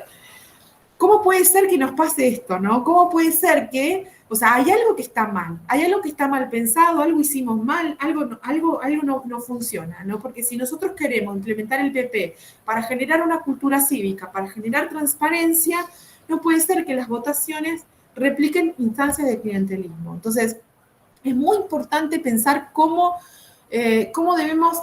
¿cómo puede ser que nos pase esto, no? ¿Cómo puede ser que, o sea, hay algo que está mal, hay algo que está mal pensado, algo hicimos mal, algo no funciona, ¿no? Porque si nosotros queremos implementar el PP para generar una cultura cívica, para generar transparencia, no puede ser que las votaciones repliquen instancias de clientelismo. Entonces, es muy importante pensar cómo debemos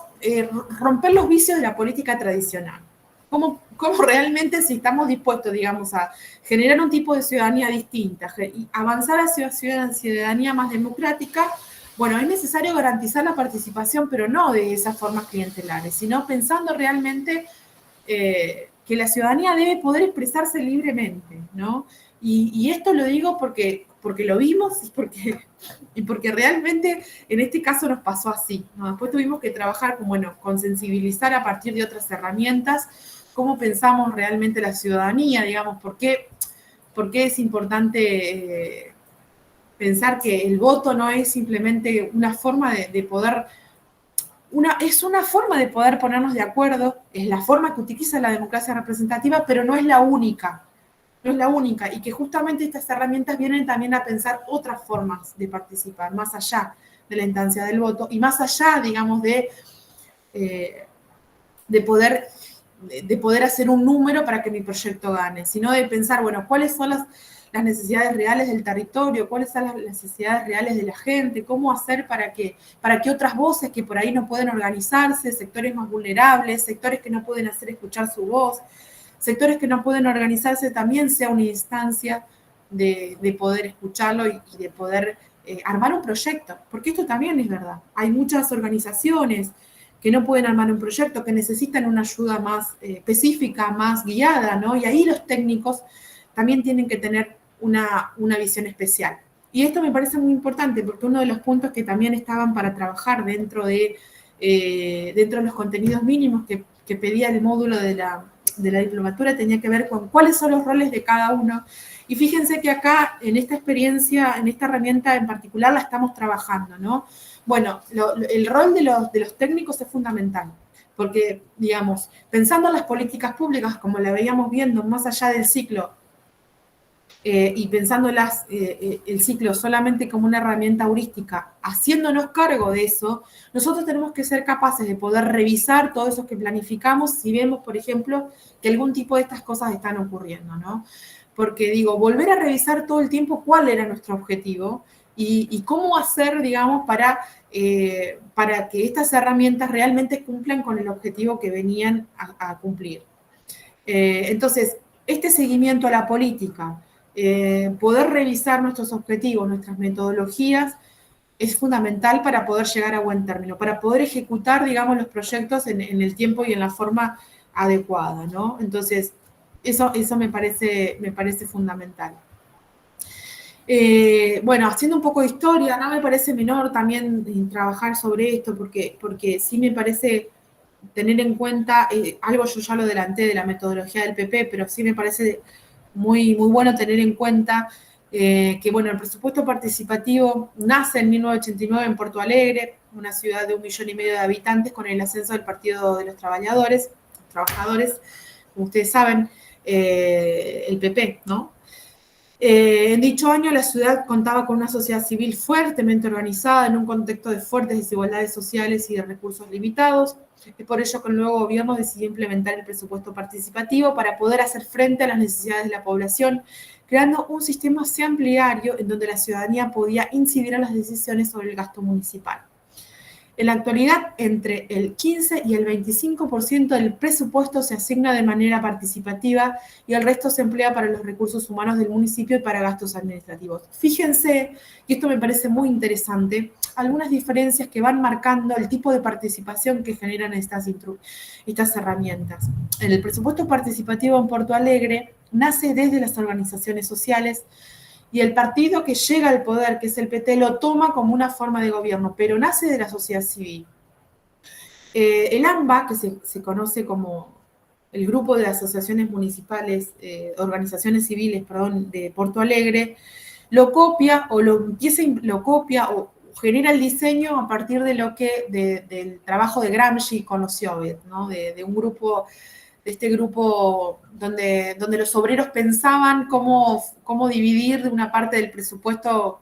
romper los vicios de la política tradicional. Cómo realmente, si estamos dispuestos, digamos, a generar un tipo de ciudadanía distinta y avanzar hacia una ciudadanía más democrática, bueno, es necesario garantizar la participación, pero no de esas formas clientelares, sino pensando realmente que la ciudadanía debe poder expresarse libremente, ¿no? Y esto lo digo porque lo vimos y porque realmente en este caso nos pasó así, ¿no? Después tuvimos que trabajar con sensibilizar a partir de otras herramientas cómo pensamos realmente la ciudadanía, digamos, por qué es importante pensar que el voto no es simplemente una forma de poder... es una forma de poder ponernos de acuerdo, es la forma que utiliza la democracia representativa, pero no es la única. No es la única, y que justamente estas herramientas vienen también a pensar otras formas de participar, más allá de la instancia del voto, y más allá, digamos, de poder hacer un número para que mi proyecto gane, sino de pensar, bueno, cuáles son las necesidades reales del territorio, cuáles son las necesidades reales de la gente, cómo hacer para que otras voces que por ahí no pueden organizarse, sectores más vulnerables, sectores que no pueden hacer escuchar su voz, sectores que no pueden organizarse, también sea una instancia de poder escucharlo y de poder armar un proyecto, porque esto también es verdad. Hay muchas organizaciones que no pueden armar un proyecto, que necesitan una ayuda más específica, más guiada, ¿no? Y ahí los técnicos también tienen que tener una visión especial. Y esto me parece muy importante, porque uno de los puntos que también estaban para trabajar dentro de los contenidos mínimos que pedía el módulo de la diplomatura tenía que ver con cuáles son los roles de cada uno. Y fíjense que acá, en esta experiencia, en esta herramienta en particular, la estamos trabajando, ¿no? Bueno, el rol de los técnicos es fundamental, porque, digamos, pensando en las políticas públicas, como la veíamos viendo, más allá del ciclo, y pensando el ciclo solamente como una herramienta heurística, haciéndonos cargo de eso, nosotros tenemos que ser capaces de poder revisar todo eso que planificamos si vemos, por ejemplo, que algún tipo de estas cosas están ocurriendo, ¿no? Porque digo, volver a revisar todo el tiempo cuál era nuestro objetivo y cómo hacer, digamos, para que estas herramientas realmente cumplan con el objetivo que venían a cumplir. Entonces, este seguimiento a la política, poder revisar nuestros objetivos, nuestras metodologías, es fundamental para poder llegar a buen término, para poder ejecutar, digamos, los proyectos en el tiempo y en la forma adecuada, ¿no? Entonces, eso me parece fundamental. Bueno, haciendo un poco de historia, no me parece menor también trabajar sobre esto, porque sí me parece tener en cuenta, algo yo ya lo adelanté de la metodología del PP, pero sí me parece muy, muy bueno tener en cuenta que, bueno, el presupuesto participativo nace en 1989 en Porto Alegre, una ciudad de 1,5 millones de habitantes, con el ascenso del Partido de los Trabajadores, como ustedes saben, el PP, ¿no? En dicho año, la ciudad contaba con una sociedad civil fuertemente organizada en un contexto de fuertes desigualdades sociales y de recursos limitados. Es por ello que el nuevo gobierno decidió implementar el presupuesto participativo para poder hacer frente a las necesidades de la población, creando un sistema ampliario en donde la ciudadanía podía incidir en las decisiones sobre el gasto municipal. En la actualidad, entre el 15 y el 25% del presupuesto se asigna de manera participativa y el resto se emplea para los recursos humanos del municipio y para gastos administrativos. Fíjense, y esto me parece muy interesante, algunas diferencias que van marcando el tipo de participación que generan estas herramientas. En el presupuesto participativo en Porto Alegre nace desde las organizaciones sociales, y el partido que llega al poder, que es el PT, lo toma como una forma de gobierno, pero nace de la sociedad civil. El AMBA, que se conoce como el grupo de asociaciones municipales, organizaciones civiles, perdón, de Porto Alegre, lo copia o genera el diseño a partir de del trabajo de Gramsci con los Soviets, ¿no? De un grupo, de este grupo donde los obreros pensaban cómo dividir una parte del presupuesto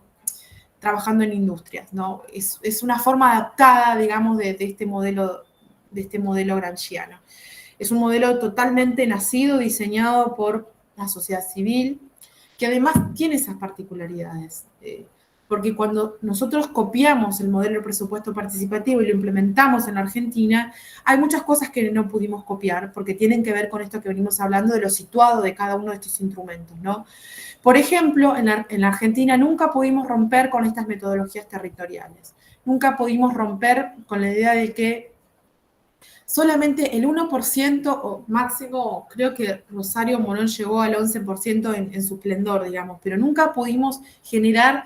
trabajando en industrias, ¿no? Es una forma adaptada, digamos, de este modelo gramsciano. Es un modelo totalmente nacido, diseñado por la sociedad civil, que además tiene esas particularidades. Porque cuando nosotros copiamos el modelo de presupuesto participativo y lo implementamos en la Argentina, hay muchas cosas que no pudimos copiar porque tienen que ver con esto que venimos hablando de lo situado de cada uno de estos instrumentos, ¿no? Por ejemplo, en la Argentina nunca pudimos romper con estas metodologías territoriales. Nunca pudimos romper con la idea de que solamente el 1% o máximo, creo que Rosario Morón llegó al 11% en su esplendor, digamos, pero nunca pudimos generar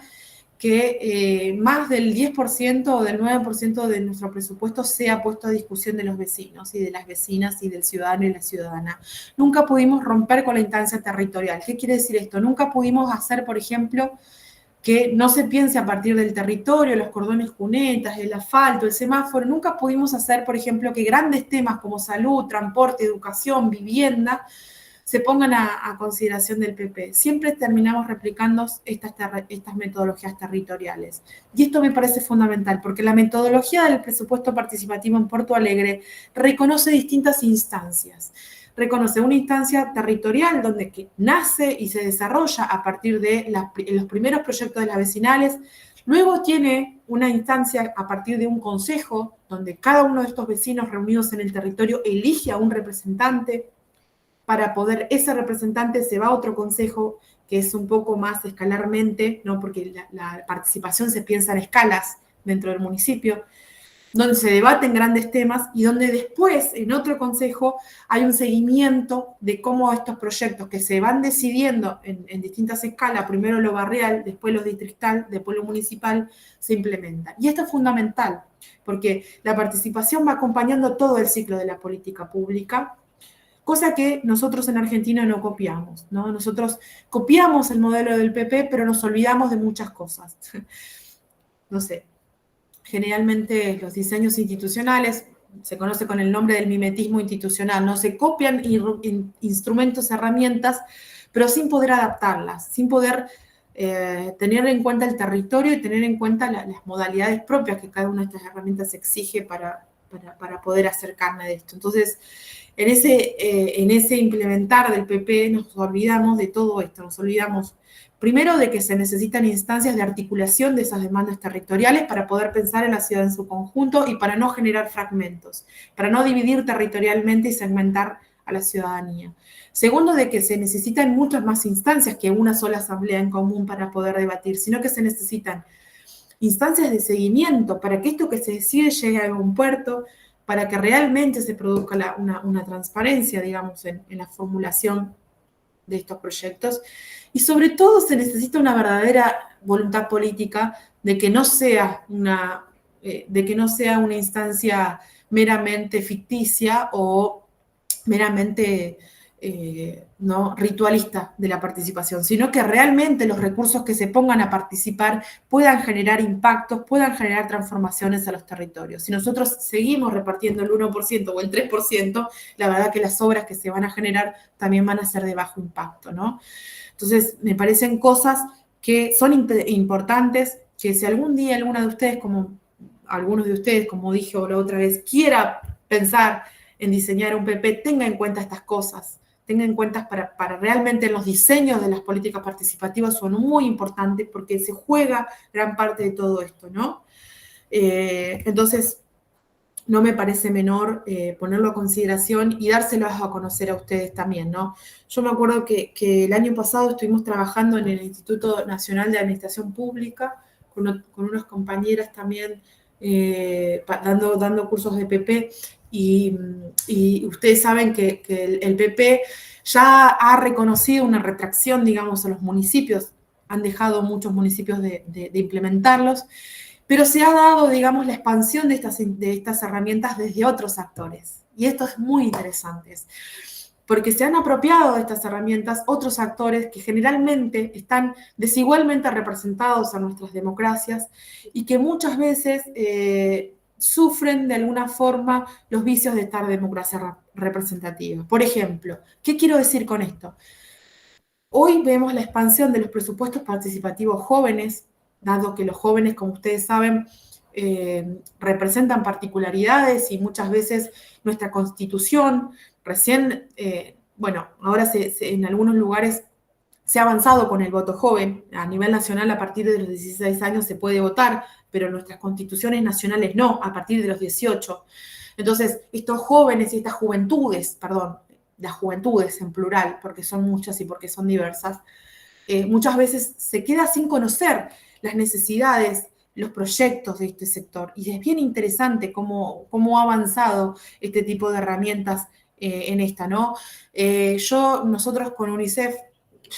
que más del 10% o del 9% de nuestro presupuesto sea puesto a discusión de los vecinos y de las vecinas y del ciudadano y la ciudadana. Nunca pudimos romper con la instancia territorial. ¿Qué quiere decir esto? Nunca pudimos hacer, por ejemplo, que no se piense a partir del territorio, los cordones cunetas, el asfalto, el semáforo. Nunca pudimos hacer, por ejemplo, que grandes temas como salud, transporte, educación, vivienda, se pongan a consideración del PP. Siempre terminamos replicando estas metodologías territoriales. Y esto me parece fundamental, porque la metodología del presupuesto participativo en Porto Alegre reconoce distintas instancias. Reconoce una instancia territorial donde nace y se desarrolla a partir de los primeros proyectos de las vecinales. Luego tiene una instancia a partir de un consejo, donde cada uno de estos vecinos reunidos en el territorio elige a un representante. Para poder, ese representante se va a otro consejo que es un poco más escalarmente, ¿no? Porque la participación se piensa en escalas dentro del municipio, donde se debaten grandes temas y donde después, en otro consejo, hay un seguimiento de cómo estos proyectos que se van decidiendo en distintas escalas, primero lo barrial, después lo distrital, después lo municipal, se implementan. Y esto es fundamental, porque la participación va acompañando todo el ciclo de la política pública, cosa que nosotros en Argentina no copiamos, ¿no? Nosotros copiamos el modelo del PP, pero nos olvidamos de muchas cosas. No sé, generalmente los diseños institucionales se conoce con el nombre del mimetismo institucional, no se copian instrumentos, herramientas, pero sin poder adaptarlas, sin poder tener en cuenta el territorio y tener en cuenta las modalidades propias que cada una de estas herramientas exige para poder hacer carne de esto. Entonces, en ese implementar del PP nos olvidamos de todo esto, nos olvidamos primero de que se necesitan instancias de articulación de esas demandas territoriales para poder pensar en la ciudad en su conjunto y para no generar fragmentos, para no dividir territorialmente y segmentar a la ciudadanía. Segundo, de que se necesitan muchas más instancias que una sola asamblea en común para poder debatir, sino que se necesitan instancias de seguimiento para que esto que se decide llegue a un puerto, para que realmente se produzca una transparencia, digamos, en la formulación de estos proyectos. Y sobre todo se necesita una verdadera voluntad política de que no sea una instancia meramente ficticia o meramente ¿no? ritualista de la participación, sino que realmente los recursos que se pongan a participar puedan generar impactos, puedan generar transformaciones a los territorios. Si nosotros seguimos repartiendo el 1% o el 3%, la verdad que las obras que se van a generar también van a ser de bajo impacto, ¿no? Entonces, me parecen cosas que son importantes, que si algún día algunos de ustedes, como dije la otra vez, quiera pensar en diseñar un PP, tenga en cuenta estas cosas, tenga en cuenta para realmente los diseños de las políticas participativas son muy importantes porque se juega gran parte de todo esto, ¿no? Entonces, no me parece menor ponerlo a consideración y dárselos a conocer a ustedes también, ¿no? Yo me acuerdo que el año pasado estuvimos trabajando en el Instituto Nacional de Administración Pública con unas compañeras también dando cursos de PP y ustedes saben que el PP ya ha reconocido una retracción, digamos, a los municipios, han dejado muchos municipios de implementarlos, pero se ha dado, digamos, la expansión de estas herramientas desde otros actores. Y esto es muy interesante, porque se han apropiado de estas herramientas otros actores que generalmente están desigualmente representados en nuestras democracias y que muchas veces sufren de alguna forma los vicios de esta democracia representativa. Por ejemplo, ¿qué quiero decir con esto? Hoy vemos la expansión de los presupuestos participativos jóvenes, dado que los jóvenes, como ustedes saben, representan particularidades y muchas veces nuestra Constitución, recién, bueno, ahora en algunos lugares se ha avanzado con el voto joven. A nivel nacional, a partir de los 16 años se puede votar, pero en nuestras constituciones nacionales no, a partir de los 18. Entonces, estos jóvenes y estas juventudes, perdón, las juventudes en plural, porque son muchas y porque son diversas, muchas veces se queda sin conocer las necesidades, los proyectos de este sector. Y es bien interesante cómo ha avanzado este tipo de herramientas en esta, ¿no? Nosotros con UNICEF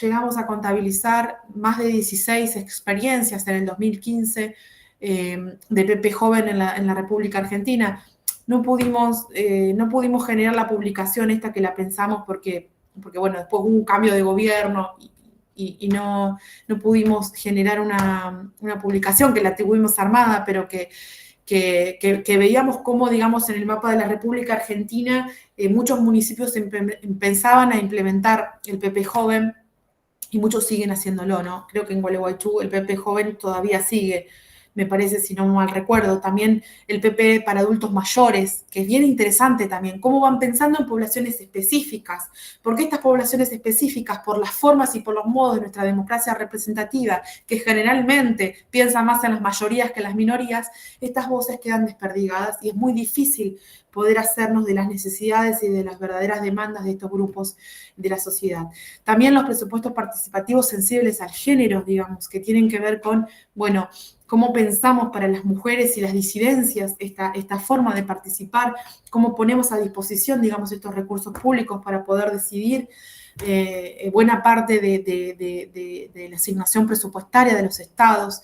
llegamos a contabilizar más de 16 experiencias en el 2015 de PP Joven en la República Argentina. No pudimos generar la publicación esta que la pensamos porque bueno, después hubo un cambio de gobierno y no pudimos generar una publicación que la tuvimos armada, pero que veíamos cómo, digamos, en el mapa de la República Argentina muchos municipios empezaban a implementar el PP Joven y muchos siguen haciéndolo, ¿no? Creo que en Gualeguaychú el PP Joven todavía sigue, me parece, si no mal recuerdo. También el PP para adultos mayores, que es bien interesante también, cómo van pensando en poblaciones específicas, porque estas poblaciones específicas, por las formas y por los modos de nuestra democracia representativa, que generalmente piensa más en las mayorías que en las minorías, estas voces quedan desperdigadas y es muy difícil poder hacernos de las necesidades y de las verdaderas demandas de estos grupos de la sociedad. También los presupuestos participativos sensibles al género, digamos, que tienen que ver con, bueno, cómo pensamos para las mujeres y las disidencias esta forma de participar, cómo ponemos a disposición, digamos, estos recursos públicos para poder decidir buena parte de la asignación presupuestaria de los estados,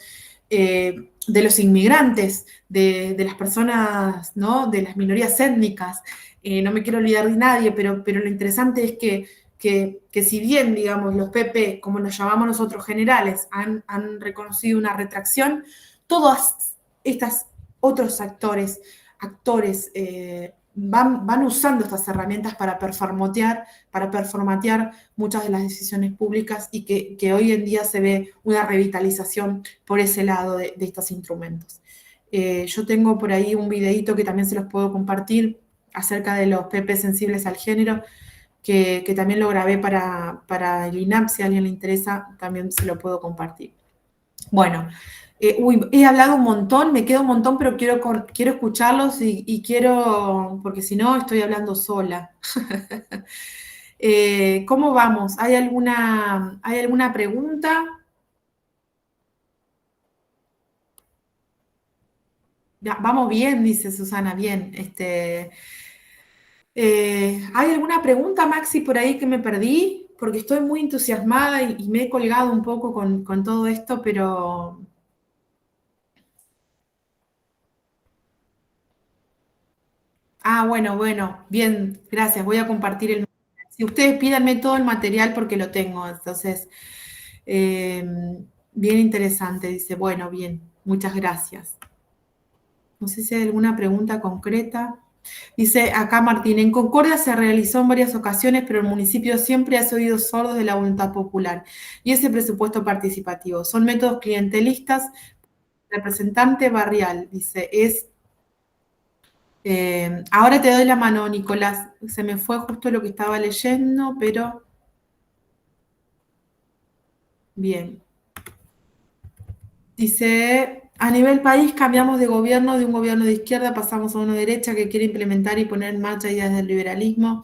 de los inmigrantes, de las personas, ¿no? De las minorías étnicas. No me quiero olvidar de nadie, pero lo interesante es que si bien, digamos, los PP, como los llamamos nosotros generales, han reconocido una retracción, todos estos otros actores van usando estas herramientas para performatear muchas de las decisiones públicas y que hoy en día se ve una revitalización por ese lado de estos instrumentos. Yo tengo por ahí un videíto que también se los puedo compartir acerca de los PP sensibles al género, que también lo grabé para el INAP, si a alguien le interesa, también se lo puedo compartir. Bueno, he hablado un montón, me queda un montón, pero quiero escucharlos y quiero, porque si no estoy hablando sola. ¿Cómo vamos? ¿Hay alguna pregunta? Ya, vamos bien, dice Susana, bien. ¿Hay alguna pregunta, Maxi, por ahí que me perdí? Porque estoy muy entusiasmada y me he colgado un poco con todo esto, pero... Bueno, bien, gracias. Voy a compartir el material. Si ustedes pídanme todo el material porque lo tengo, entonces, eh, bien interesante. Dice, bueno, bien, muchas gracias. No sé si hay alguna pregunta concreta. Dice acá Martín, en Concordia se realizó en varias ocasiones, pero el municipio siempre ha sido sordo de la voluntad popular y ese presupuesto participativo. Son métodos clientelistas, representante barrial, dice, ahora te doy la mano, Nicolás. Se me fue justo lo que estaba leyendo, pero bien. Dice, a nivel país cambiamos de un gobierno de izquierda pasamos a uno de derecha que quiere implementar y poner en marcha ideas del liberalismo.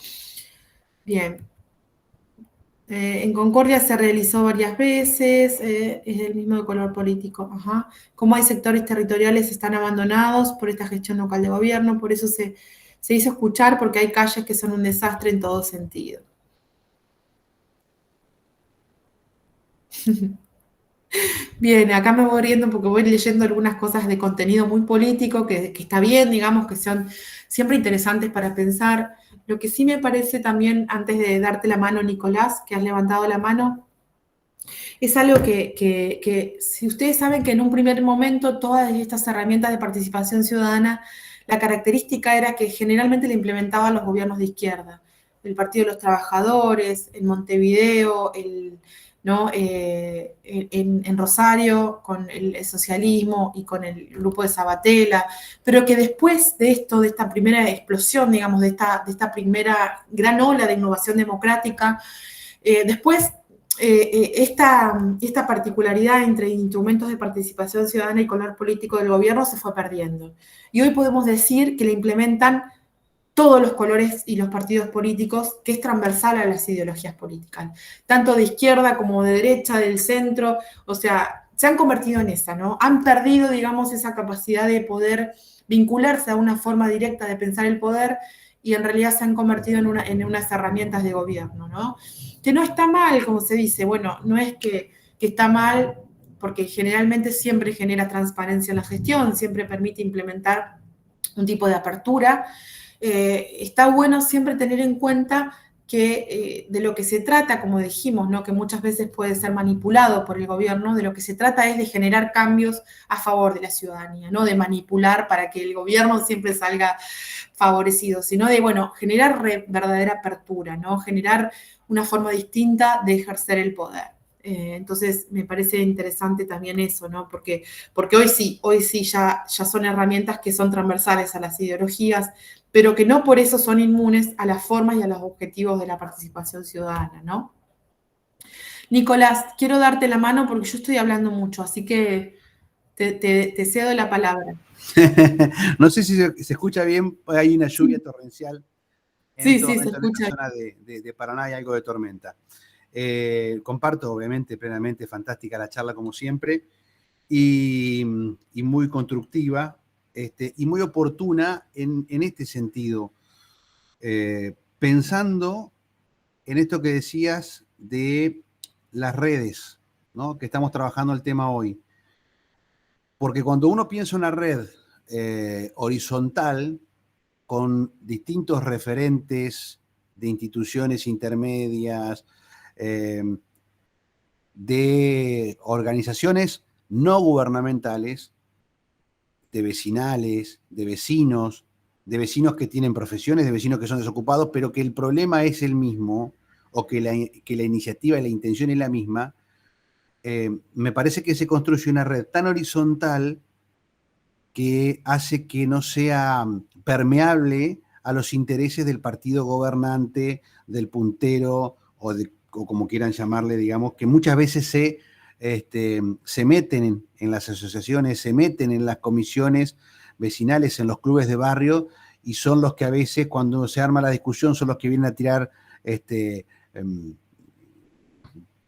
Bien. En Concordia se realizó varias veces, es el mismo de color político. Ajá. Como hay sectores territoriales están abandonados por esta gestión local de gobierno, por eso se hizo escuchar, porque hay calles que son un desastre en todo sentido. Bien, acá me voy riendo porque voy leyendo algunas cosas de contenido muy político que está bien, digamos, que son siempre interesantes para pensar. Lo que sí me parece también, antes de darte la mano, Nicolás, que has levantado la mano, es algo que si ustedes saben que en un primer momento todas estas herramientas de participación ciudadana, la característica era que generalmente la implementaban los gobiernos de izquierda, el Partido de los Trabajadores, en Montevideo, ¿no? En Rosario con el socialismo y con el grupo de Sabatella, pero que después de esto, de esta primera explosión, digamos, de esta primera gran ola de innovación democrática, después esta particularidad entre instrumentos de participación ciudadana y color político del gobierno se fue perdiendo. Y hoy podemos decir que la implementan todos los colores y los partidos políticos, que es transversal a las ideologías políticas, tanto de izquierda como de derecha, del centro, o sea, se han convertido en esa, ¿no? Han perdido, digamos, esa capacidad de poder vincularse a una forma directa de pensar el poder y en realidad se han convertido en unas herramientas de gobierno, ¿no? Que no está mal, como se dice, bueno, no es que está mal, porque generalmente siempre genera transparencia en la gestión, siempre permite implementar un tipo de apertura. Está bueno siempre tener en cuenta que de lo que se trata, como dijimos, ¿no? Que muchas veces puede ser manipulado por el gobierno, de lo que se trata es de generar cambios a favor de la ciudadanía, no de manipular para que el gobierno siempre salga favorecido, sino de, bueno, generar verdadera apertura, ¿no? Generar una forma distinta de ejercer el poder. Entonces, me parece interesante también eso, ¿no? Porque hoy sí ya son herramientas que son transversales a las ideologías, pero que no por eso son inmunes a las formas y a los objetivos de la participación ciudadana, ¿no? Nicolás, quiero darte la mano porque yo estoy hablando mucho, así que te cedo la palabra. No sé si se escucha bien, hay una lluvia torrencial. En Sí, este se momento escucha. en esta zona de Paraná hay algo de tormenta. Comparto, obviamente, plenamente, fantástica la charla como siempre y muy constructiva y muy oportuna en este sentido. Pensando en esto que decías de las redes, ¿no? Que estamos trabajando el tema hoy. Porque cuando uno piensa una red horizontal con distintos referentes de instituciones intermedias, de organizaciones no gubernamentales, de vecinales, de vecinos que tienen profesiones, de vecinos que son desocupados, pero que el problema es el mismo, o que la iniciativa y la intención es la misma, me parece que se construye una red tan horizontal que hace que no sea permeable a los intereses del partido gobernante, del puntero o como quieran llamarle, digamos, que muchas veces se meten en las asociaciones, se meten en las comisiones vecinales, en los clubes de barrio, y son los que a veces cuando se arma la discusión son los que vienen a tirar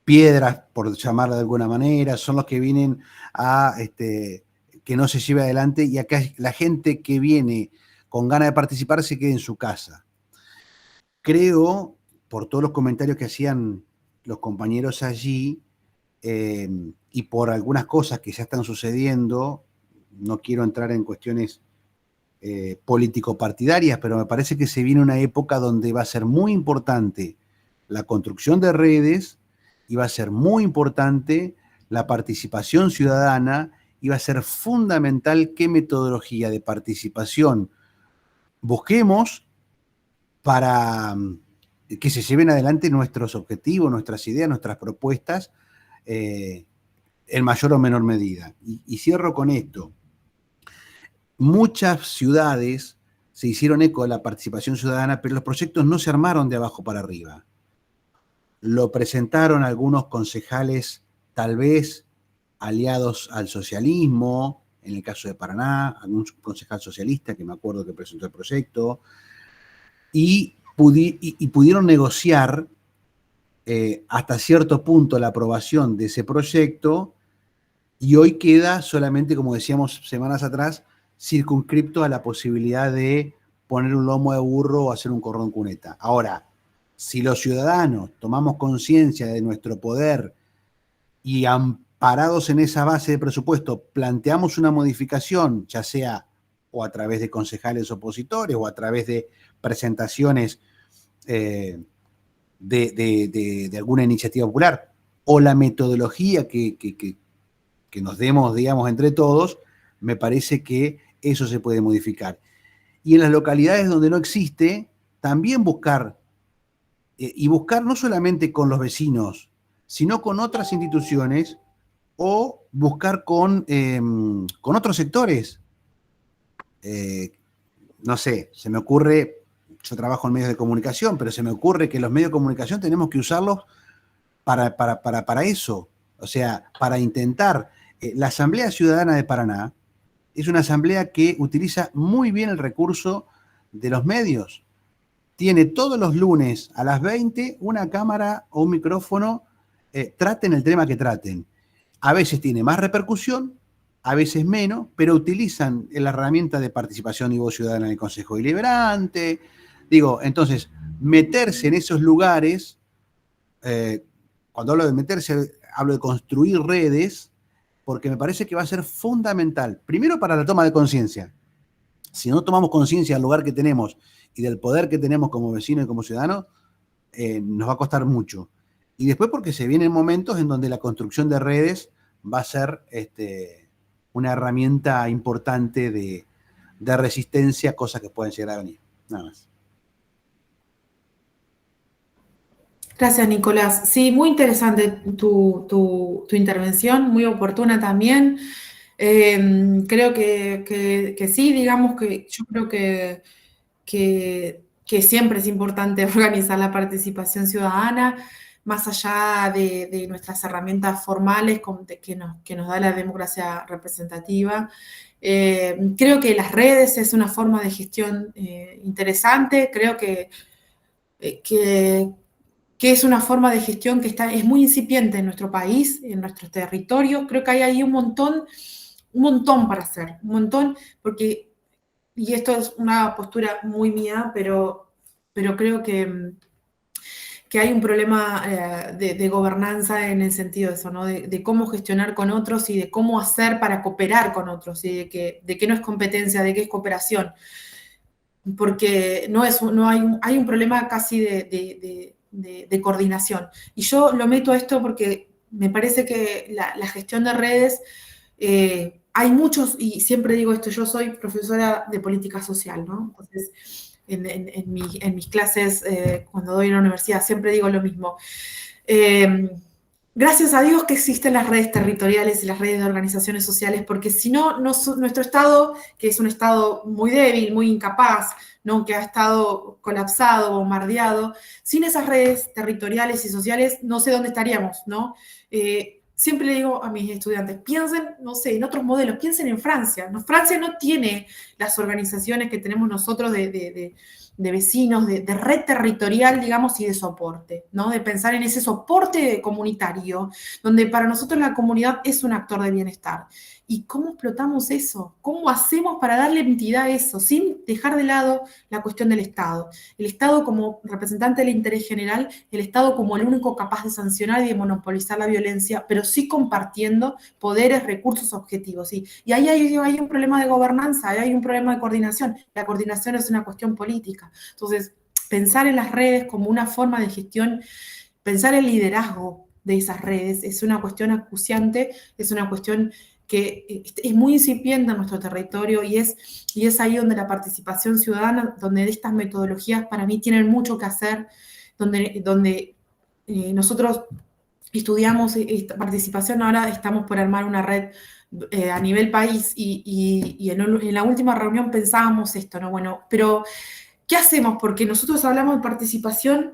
piedras, por llamarla de alguna manera, son los que vienen a que no se lleve adelante, y acá la gente que viene con ganas de participar se quede en su casa. Creo, por todos los comentarios que hacían los compañeros allí, y por algunas cosas que ya están sucediendo, no quiero entrar en cuestiones político-partidarias, pero me parece que se viene una época donde va a ser muy importante la construcción de redes y va a ser muy importante la participación ciudadana y va a ser fundamental qué metodología de participación busquemos para que se lleven adelante nuestros objetivos, nuestras ideas, nuestras propuestas en mayor o menor medida. Y cierro con esto. Muchas ciudades se hicieron eco de la participación ciudadana, pero los proyectos no se armaron de abajo para arriba. Lo presentaron algunos concejales, tal vez aliados al socialismo, en el caso de Paraná, algún concejal socialista que me acuerdo que presentó el proyecto, y pudieron negociar hasta cierto punto la aprobación de ese proyecto, y hoy queda solamente, como decíamos semanas atrás, circunscripto a la posibilidad de poner un lomo de burro o hacer un cordón cuneta. Ahora, si los ciudadanos tomamos conciencia de nuestro poder y amparados en esa base de presupuesto planteamos una modificación, ya sea o a través de concejales opositores o a través de presentaciones de alguna iniciativa popular, o la metodología que nos demos, digamos, entre todos, me parece que eso se puede modificar. Y en las localidades donde no existe, también buscar, y buscar no solamente con los vecinos, sino con otras instituciones, o buscar con otros sectores. No sé, se me ocurre, yo trabajo en medios de comunicación, pero se me ocurre que los medios de comunicación tenemos que usarlos para eso, o sea, para intentar. La Asamblea Ciudadana de Paraná es una asamblea que utiliza muy bien el recurso de los medios. Tiene todos los lunes a las 20 una cámara o un micrófono, traten el tema que traten. A veces tiene más repercusión, a veces menos, pero utilizan la herramienta de participación y voz ciudadana en el Consejo Deliberante. Digo, entonces, meterse en esos lugares, cuando hablo de meterse, hablo de construir redes, porque me parece que va a ser fundamental, primero para la toma de conciencia. Si no tomamos conciencia del lugar que tenemos y del poder que tenemos como vecinos y como ciudadanos, nos va a costar mucho. Y después porque se vienen momentos en donde la construcción de redes va a ser una herramienta importante de resistencia a cosas que pueden llegar a venir. Nada más. Gracias, Nicolás. Sí, muy interesante tu intervención, muy oportuna también. Creo que sí, digamos que yo creo que siempre es importante organizar la participación ciudadana, más allá de nuestras herramientas formales que nos da la democracia representativa. Creo que las redes es una forma de gestión interesante, creo que es una forma de gestión que es muy incipiente en nuestro país, en nuestros territorios. Creo que hay ahí un montón para hacer, un montón, porque, y esto es una postura muy mía, pero creo que hay un problema de gobernanza en el sentido de eso, ¿no? De cómo gestionar con otros y de cómo hacer para cooperar con otros, y de que no es competencia, de que es cooperación. Porque hay un problema casi de coordinación. Y yo lo meto a esto porque me parece que la gestión de redes, hay muchos, y siempre digo esto, yo soy profesora de política social, ¿no? Entonces, en mis clases, cuando doy en la universidad, siempre digo lo mismo. Gracias a Dios que existen las redes territoriales y las redes de organizaciones sociales, porque si no, nuestro Estado, que es un Estado muy débil, muy incapaz, ¿no? Que ha estado colapsado, bombardeado, sin esas redes territoriales y sociales, no sé dónde estaríamos, ¿no? Siempre le digo a mis estudiantes, piensen, no sé, en otros modelos, piensen en Francia, ¿no? Francia no tiene las organizaciones que tenemos nosotros de vecinos, de red territorial, digamos, y de soporte, ¿no? De pensar en ese soporte comunitario, donde para nosotros la comunidad es un actor de bienestar. ¿Y cómo explotamos eso? ¿Cómo hacemos para darle entidad a eso, sin dejar de lado la cuestión del Estado? El Estado como representante del interés general, el Estado como el único capaz de sancionar y de monopolizar la violencia, pero sí compartiendo poderes, recursos, objetivos, ¿sí? Y ahí hay un problema de gobernanza, hay un problema de coordinación. La coordinación es una cuestión política. Entonces, pensar en las redes como una forma de gestión, pensar el liderazgo de esas redes es una cuestión acuciante, es una cuestión que es muy incipiente en nuestro territorio y es ahí donde la participación ciudadana, donde estas metodologías para mí tienen mucho que hacer, donde nosotros estudiamos esta participación, ahora estamos por armar una red a nivel país y en la última reunión pensábamos esto, ¿no? Bueno, pero ¿qué hacemos? Porque nosotros hablamos de participación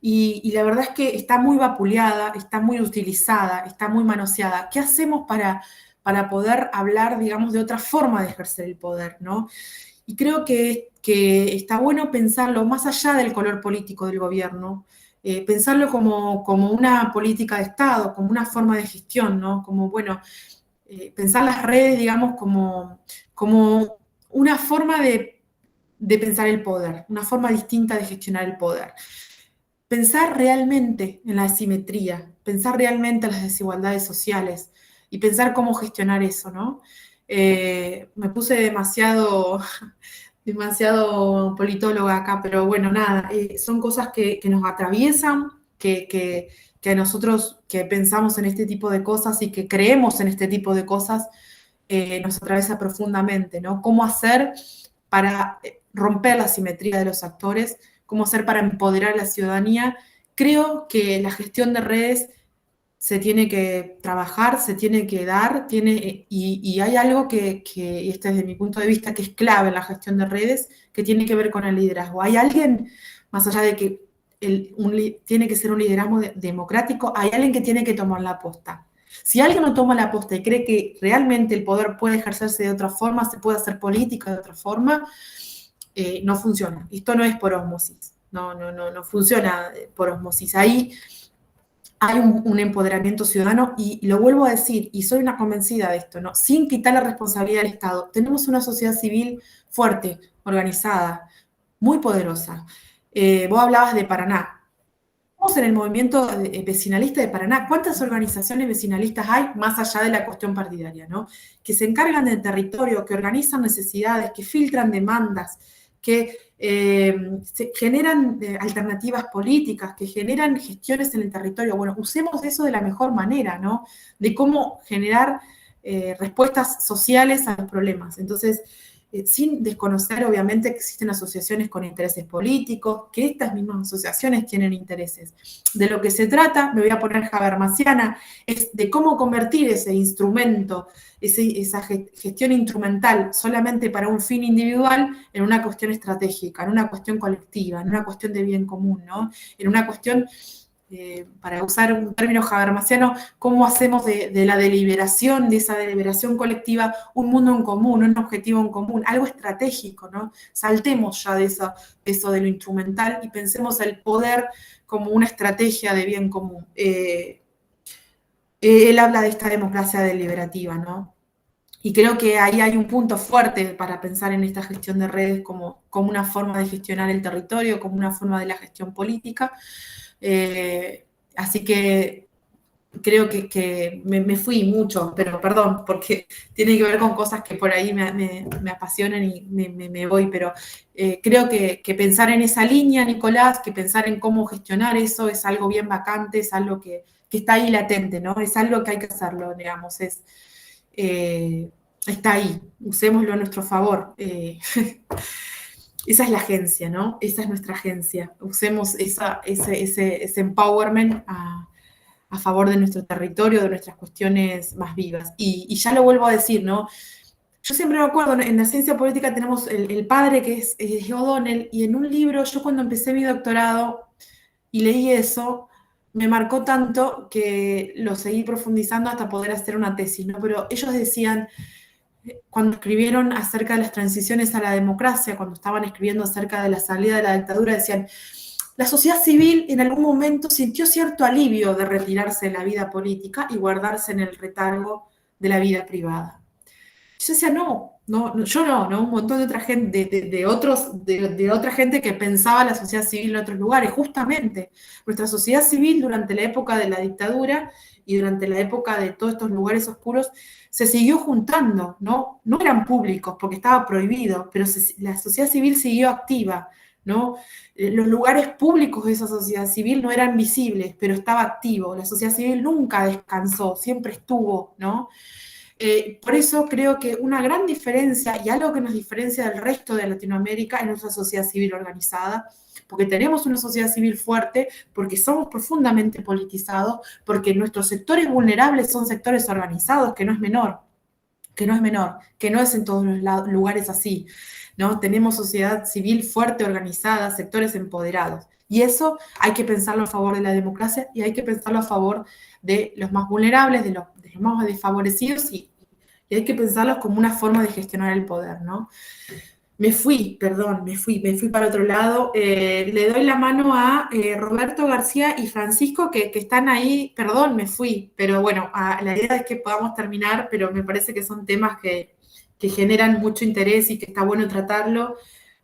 y la verdad es que está muy vapuleada, está muy utilizada, está muy manoseada. ¿Qué hacemos para poder hablar, digamos, de otra forma de ejercer el poder, ¿no? Y creo que está bueno pensarlo más allá del color político del gobierno, pensarlo como una política de Estado, como una forma de gestión, ¿no? Como, bueno, pensar las redes, digamos, como una forma de pensar el poder, una forma distinta de gestionar el poder. Pensar realmente en la asimetría, pensar realmente en las desigualdades sociales y pensar cómo gestionar eso, ¿no? Me puse demasiado politóloga acá, pero bueno, nada, son cosas que nos atraviesan, que a nosotros que pensamos en este tipo de cosas y que creemos en este tipo de cosas, nos atraviesa profundamente, ¿no? ¿Cómo hacer para romper la simetría de los actores? ¿Cómo hacer para empoderar a la ciudadanía? Creo que la gestión de redes se tiene que trabajar, se tiene que dar, y hay algo y este es desde mi punto de vista, que es clave en la gestión de redes, que tiene que ver con el liderazgo. Hay alguien, más allá de que tiene que ser un liderazgo democrático, hay alguien que tiene que tomar la posta. Si alguien no toma la posta y cree que realmente el poder puede ejercerse de otra forma, se puede hacer política de otra forma, no funciona. Esto no es por ósmosis, no funciona por ósmosis. Ahí hay un empoderamiento ciudadano y lo vuelvo a decir, y soy una convencida de esto, ¿no? Sin quitar la responsabilidad del Estado. Tenemos una sociedad civil fuerte, organizada, muy poderosa. Vos hablabas de Paraná. Estamos en el movimiento vecinalista de Paraná. ¿Cuántas organizaciones vecinalistas hay más allá de la cuestión partidaria, ¿no? Que se encargan del territorio, que organizan necesidades, que filtran demandas, que generan alternativas políticas, que generan gestiones en el territorio. Bueno, usemos eso de la mejor manera, ¿no? De cómo generar respuestas sociales a los problemas. Entonces, sin desconocer, obviamente, que existen asociaciones con intereses políticos, que estas mismas asociaciones tienen intereses. De lo que se trata, me voy a poner habermasiana, es de cómo convertir ese instrumento, esa gestión instrumental solamente para un fin individual en una cuestión estratégica, en una cuestión colectiva, en una cuestión de bien común, ¿no? En una cuestión, para usar un término habermasiano, cómo hacemos de la deliberación, de esa deliberación colectiva, un mundo en común, un objetivo en común, algo estratégico, ¿no? Saltemos ya de eso de lo instrumental y pensemos el poder como una estrategia de bien común. Él habla de esta democracia deliberativa, ¿no? Y creo que ahí hay un punto fuerte para pensar en esta gestión de redes como una forma de gestionar el territorio, como una forma de la gestión política. Así que creo que me fui mucho, pero perdón, porque tiene que ver con cosas que por ahí me apasionan y me voy, pero creo que pensar en esa línea, Nicolás, que pensar en cómo gestionar eso es algo bien vacante, es algo que está ahí latente, ¿no? Es algo que hay que hacerlo, digamos, está ahí, usémoslo a nuestro favor. Esa es la agencia, ¿no? Esa es nuestra agencia. Usemos ese empowerment a favor de nuestro territorio, de nuestras cuestiones más vivas. Y ya lo vuelvo a decir, ¿no? Yo siempre me acuerdo, en la ciencia política tenemos el padre que es O'Donnell, y en un libro, yo cuando empecé mi doctorado y leí eso, me marcó tanto que lo seguí profundizando hasta poder hacer una tesis, ¿no? Pero ellos decían, cuando escribieron acerca de las transiciones a la democracia, cuando estaban escribiendo acerca de la salida de la dictadura, decían, la sociedad civil en algún momento sintió cierto alivio de retirarse de la vida política y guardarse en el retardo de la vida privada. Yo decía, yo no, un montón de otra gente, de otra gente que pensaba la sociedad civil en otros lugares. Justamente, nuestra sociedad civil durante la época de la dictadura y durante la época de todos estos lugares oscuros se siguió juntando, ¿no? No eran públicos porque estaba prohibido, pero la sociedad civil siguió activa, ¿no? Los lugares públicos de esa sociedad civil no eran visibles, pero estaba activo. La sociedad civil nunca descansó, siempre estuvo, ¿no? Por eso creo que una gran diferencia y algo que nos diferencia del resto de Latinoamérica es nuestra sociedad civil organizada, porque tenemos una sociedad civil fuerte, porque somos profundamente politizados, porque nuestros sectores vulnerables son sectores organizados, que no es menor, que no es menor, que no es en todos los lugares así, ¿no? Tenemos sociedad civil fuerte, organizada, sectores empoderados. Y eso hay que pensarlo a favor de la democracia y hay que pensarlo a favor de los más vulnerables, de los más desfavorecidos y hay que pensarlos como una forma de gestionar el poder, ¿no? Me fui para otro lado. Le doy la mano a Roberto García y Francisco que están ahí. Perdón, me fui, pero bueno, la idea es que podamos terminar, pero me parece que son temas que generan mucho interés y que está bueno tratarlo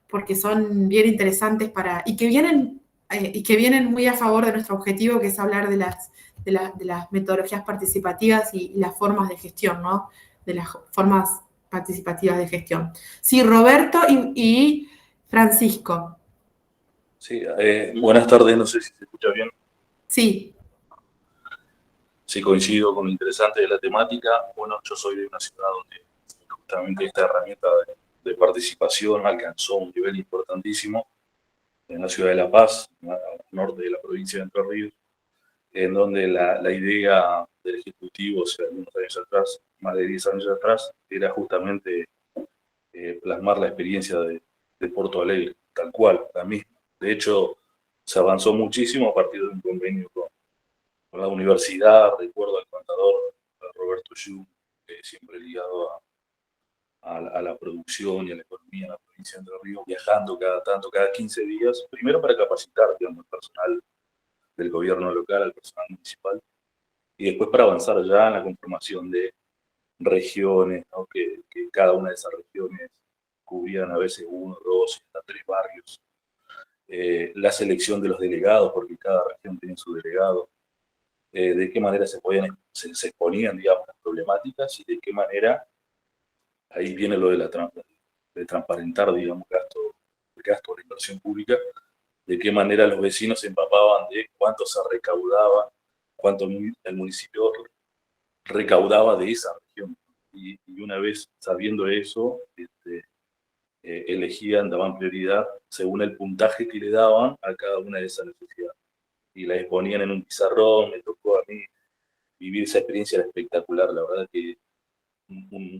porque son bien interesantes y que vienen muy a favor de nuestro objetivo, que es hablar de las metodologías participativas y las formas de gestión, ¿no? De las formas participativas de gestión. Sí, Roberto y Francisco. Sí, buenas tardes, no sé si se escucha bien. Sí. Sí, coincido con lo interesante de la temática. Bueno, yo soy de una ciudad donde justamente esta herramienta de participación alcanzó un nivel importantísimo, en la ciudad de La Paz, al norte de la provincia de Entre Ríos, en donde la idea del Ejecutivo, o sea, algunos años atrás, más de 10 años atrás, era justamente plasmar la experiencia de Porto Alegre, tal cual, la misma. De hecho, se avanzó muchísimo a partir de un convenio con la universidad. Recuerdo al contador Roberto Yu, siempre ligado a la producción y a la economía en la provincia de Entre Ríos, viajando cada 15 días, primero para capacitar, digamos, al personal del gobierno local, al personal municipal, y después para avanzar ya en la conformación de regiones, ¿no? que cada una de esas regiones cubrían a veces 1, 2, hasta 3 barrios. La selección de los delegados, porque cada región tiene su delegado, de qué manera se exponían, digamos, las problemáticas y de qué manera, ahí viene lo de transparentar, digamos, gasto de inversión pública, de qué manera los vecinos se empapaban de cuánto se recaudaba, cuánto el municipio recaudaba de esa región. Y una vez sabiendo eso, elegían, daban prioridad según el puntaje que le daban a cada una de esas necesidades. Y la exponían en un pizarrón. Me tocó a mí vivir esa experiencia, era espectacular. La verdad que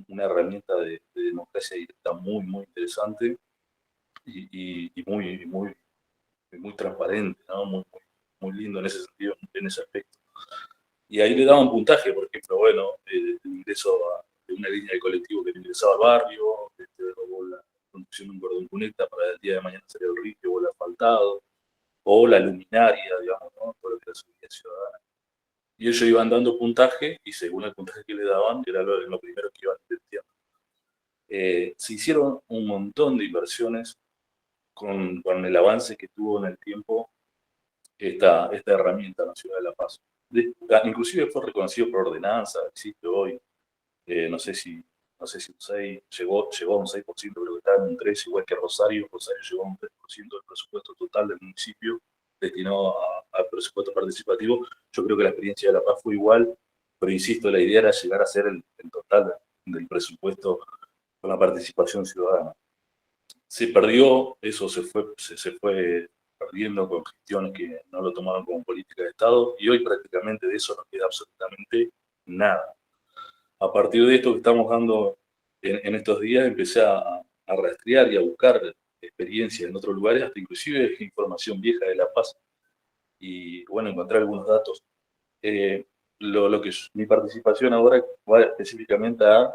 una herramienta de democracia directa muy, muy interesante y muy transparente, ¿no? Muy lindo en ese sentido, en ese aspecto. Y ahí le daban puntaje, por ejemplo, bueno, el ingreso de una línea de colectivo que le ingresaba al barrio, o la construcción de un cordón cuneta para el día de mañana salir al río o el asfaltado, o la luminaria, digamos, ¿no? Todo lo que era seguridad ciudadana. Y ellos iban dando puntaje, y según el puntaje que le daban, era lo primero que iban invirtiendo. Se hicieron un montón de inversiones con el avance que tuvo en el tiempo esta herramienta en la ciudad de La Paz. Inclusive fue reconocido por ordenanza, existe hoy. No sé si USAID llegó a un 6%, creo que está en un 3%, igual que Rosario. Rosario llegó a un 3% del presupuesto total del municipio destinado al presupuesto participativo. Yo creo que la experiencia de La Paz fue igual, pero insisto, la idea era llegar a ser el total del presupuesto con la participación ciudadana. Se perdió, eso se fue perdiendo con gestiones que no lo tomaban como política de Estado, y hoy prácticamente de eso no queda absolutamente nada. A partir de esto que estamos dando en estos días, empecé a rastrear y a buscar experiencias en otros lugares, hasta inclusive información vieja de La Paz, y bueno, encontré algunos datos. Lo que mi participación ahora va específicamente a